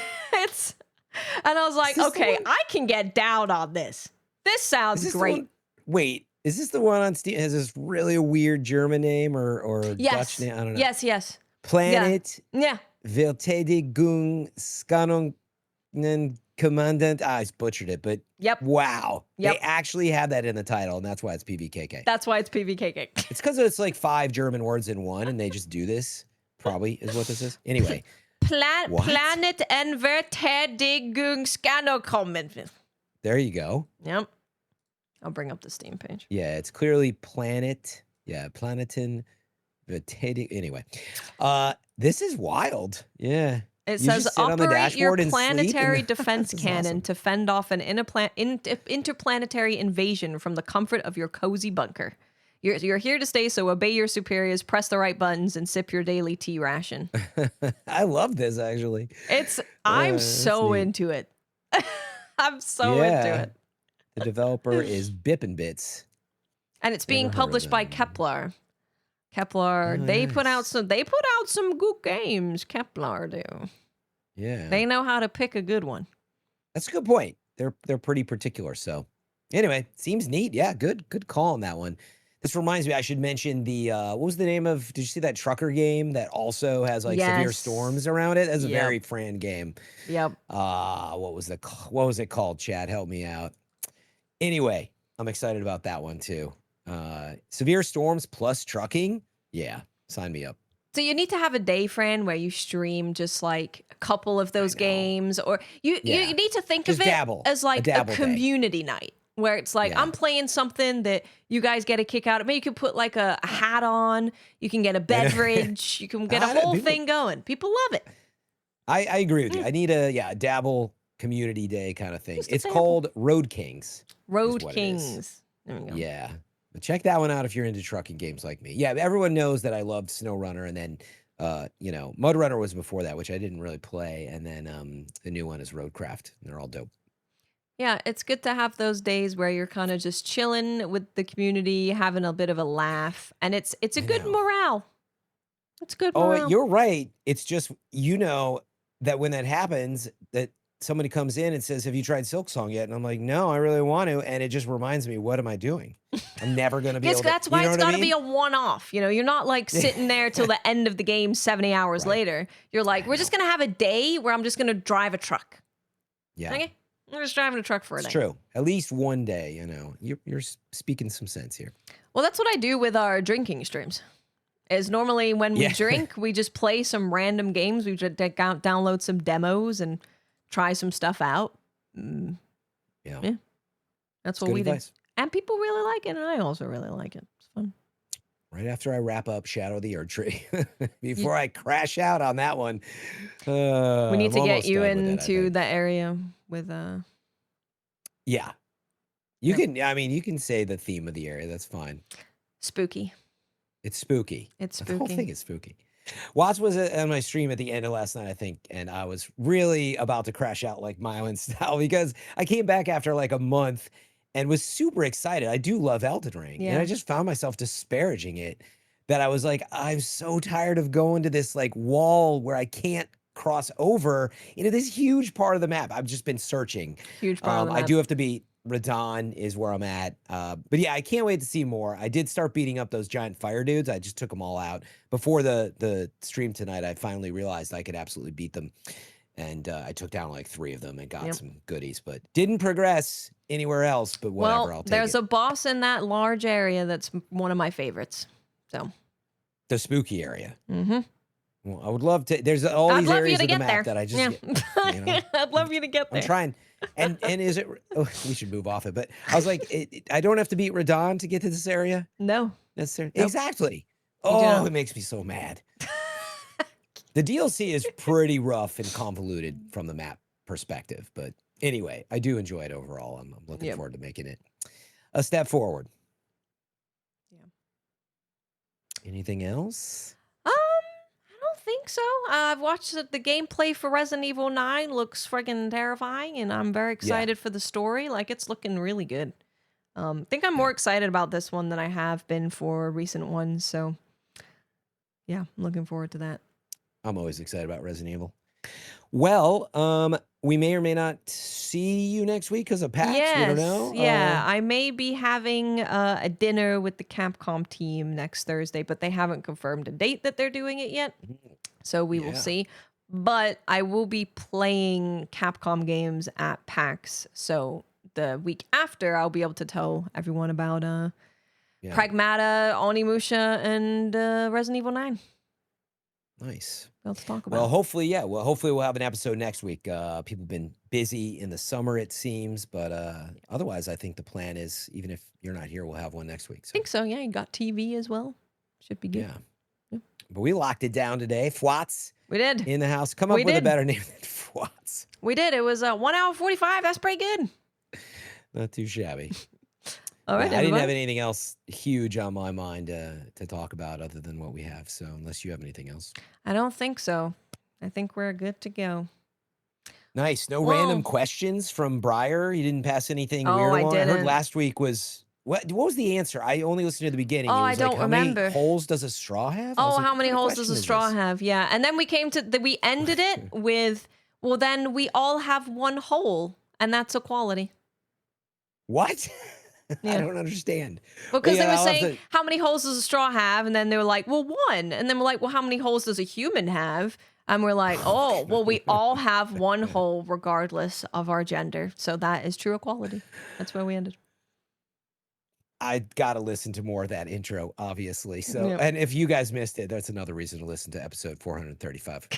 S1: And I was like, okay, I can get down on this. This sounds great.
S2: Wait, is this the one on Steam? Has this really a weird German name or Dutch name? I don't know.
S1: Yes.
S2: Planet.
S1: Yeah.
S2: Verteidigung Skanonen Commandant. I butchered it, but wow. They actually have that in the title, and that's why it's PVKK.
S1: That's why it's PVKK.
S2: It's because it's like 5 German words in one, and they just do this. Probably is what this is. Anyway.
S1: Planet and Verteidigung Skanonen.
S2: There you go.
S1: Yep. I'll bring up the Steam page.
S2: Yeah, it's clearly Planet. Yeah, Planetin Verteidigung. Anyway. This is wild. Yeah.
S1: It says operate your planetary defense cannon to fend off an interplanetary invasion from the comfort of your cozy bunker. You're here to stay, so obey your superiors, press the right buttons, and sip your daily tea ration.
S2: I love this, actually.
S1: I'm so into it. I'm so into it.
S2: The developer is Bippin' Bits.
S1: And it's being published by Kepler. They put out some good games. Kepler do.
S2: Yeah.
S1: They know how to pick a good one.
S2: That's a good point. They're pretty particular. So anyway, seems neat. Yeah, good call on that one. This reminds me, I should mention the what was the name of? Did you see that trucker game that also has like severe storms around it? That's a very Fran game.
S1: Yep.
S2: What was it called? Chad, help me out. Anyway, I'm excited about that one too. Severe storms plus trucking. Yeah, sign me up.
S1: So you need to have a day, Fran, where you stream just like a couple of those games, or you need to think of it as like a community night. Where it's like, I'm playing something that you guys get a kick out of. Maybe you could put like a hat on. You can get a beverage. You can get a whole thing going. People love it.
S2: I agree with you. I need a dabble community day kind of thing. It's called Road Kings.
S1: Road Kings. There we go.
S2: Yeah. But check that one out if you're into trucking games like me. Yeah, everyone knows that I loved SnowRunner, and then, Mud Runner was before that, which I didn't really play. And then the new one is Roadcraft. And they're all dope.
S1: Yeah, it's good to have those days where you're kind of just chilling with the community, having a bit of a laugh, and it's a good morale. It's good morale.
S2: Oh, you're right. It's just, that when that happens, that somebody comes in and says, have you tried Silksong yet? And I'm like, no, I really want to. And it just reminds me, what am I doing? I'm never going to be able to.
S1: That's why it's got to be a one-off. You're not like sitting there till the end of the game 70 hours later. You're like, we're just going to have a day where I'm just going to drive a truck.
S2: Yeah.
S1: Okay. I'm just driving a truck for a day.
S2: It's true. At least one day, you know. You're speaking some sense here.
S1: Well, that's what I do with our drinking streams. Is normally when we drink, we just play some random games. We just download some demos and try some stuff out. Yeah. That's what we do. And people really like it, and I also really like it. It's fun.
S2: Right after I wrap up Shadow of the Erdtree, before I crash out on that one.
S1: We need to get you into the area with
S2: Yeah. You can, I mean, you can say the theme of the area. That's fine.
S1: Spooky.
S2: It's spooky.
S1: It's spooky.
S2: The whole thing is spooky. Watts was on my stream at the end of last night, I think, and I was really about to crash out like Mylan style because I came back after like a month and was super excited. I do love Elden Ring, and I just found myself disparaging it, that I was like, I'm so tired of going to this like wall where I can't cross over into this huge part of the map. I've just been searching.
S1: Huge part of the map.
S2: I do have to beat Radon is where I'm at. But yeah, I can't wait to see more. I did start beating up those giant fire dudes. I just took them all out. Before the stream tonight, I finally realized I could absolutely beat them. And I took down like 3 of them and got some goodies, but didn't progress anywhere else. But whatever, I'll take
S1: there's a boss in that large area that's one of my favorites. So
S2: the spooky area. Mm-hmm. Well, I would love to. There's all these areas of the map that I just. Get,
S1: you know? I'd love you to get there.
S2: I'm trying. And is it? Oh, we should move off it. But I was like, I don't have to beat Radon to get to this area.
S1: No,
S2: necessarily. Nope. Exactly. Oh, it makes me so mad. The DLC is pretty rough and convoluted from the map perspective, but anyway, I do enjoy it overall. I'm looking forward to making it a step forward.
S1: Yeah.
S2: Anything else?
S1: I don't think so. I've watched the gameplay for Resident Evil 9. Looks friggin' terrifying, and I'm very excited for the story. Like, it's looking really good. I think I'm more excited about this one than I have been for recent ones. So, yeah, I'm looking forward to that.
S2: I'm always excited about Resident Evil. Well, we may or may not see you next week because of PAX.
S1: Yes,
S2: we don't know.
S1: Yeah, I may be having a dinner with the Capcom team next Thursday, but they haven't confirmed a date that they're doing it yet. So we will see. But I will be playing Capcom games at PAX. So the week after, I'll be able to tell everyone about Pragmata, Onimusha, and Resident Evil 9.
S2: Nice.
S1: Let's talk about.
S2: Well, hopefully, hopefully we'll have an episode next week. People have been busy in the summer, it seems, but otherwise, I think the plan is, even if you're not here, we'll have one next week. So.
S1: I think so. Yeah, you got TV as well. Should be good.
S2: Yeah. But we locked it down today. FWATTS.
S1: We did.
S2: In the house. Come up with a better name than FWATS.
S1: We did. It was 1 hour 45. That's pretty good.
S2: Not too shabby.
S1: All right,
S2: I didn't have anything else huge on my mind to talk about other than what we have. So unless you have anything else.
S1: I don't think so. I think we're good to go.
S2: Nice. No random questions from Briar? You didn't pass anything weird along? I heard last week was... What was the answer? I only listened to the beginning.
S1: Oh, I don't remember.
S2: How many holes does a straw have?
S1: Oh, how many holes does a straw have? Yeah. And then we came to... we ended it with, well, then we all have one hole, and that's equality.
S2: What? I don't understand.
S1: Because they were saying, how many holes does a straw have? And then they were like, well, 1. And then we're like, well, how many holes does a human have? And we're like, oh, well, we all have one hole regardless of our gender. So that is true equality. That's where we ended.
S2: I got to listen to more of that intro, obviously. So, and if you guys missed it, that's another reason to listen to episode 435.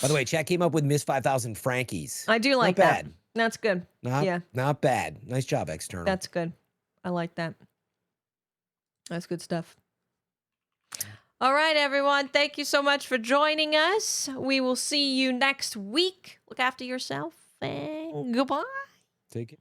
S2: By the way, chat came up with Miss 5000 Frankies.
S1: I do like that. That's good.
S2: Not bad. Nice job, External.
S1: That's good. I like that. That's good stuff. All right, everyone. Thank you so much for joining us. We will see you next week. Look after yourself and goodbye.
S2: Take it.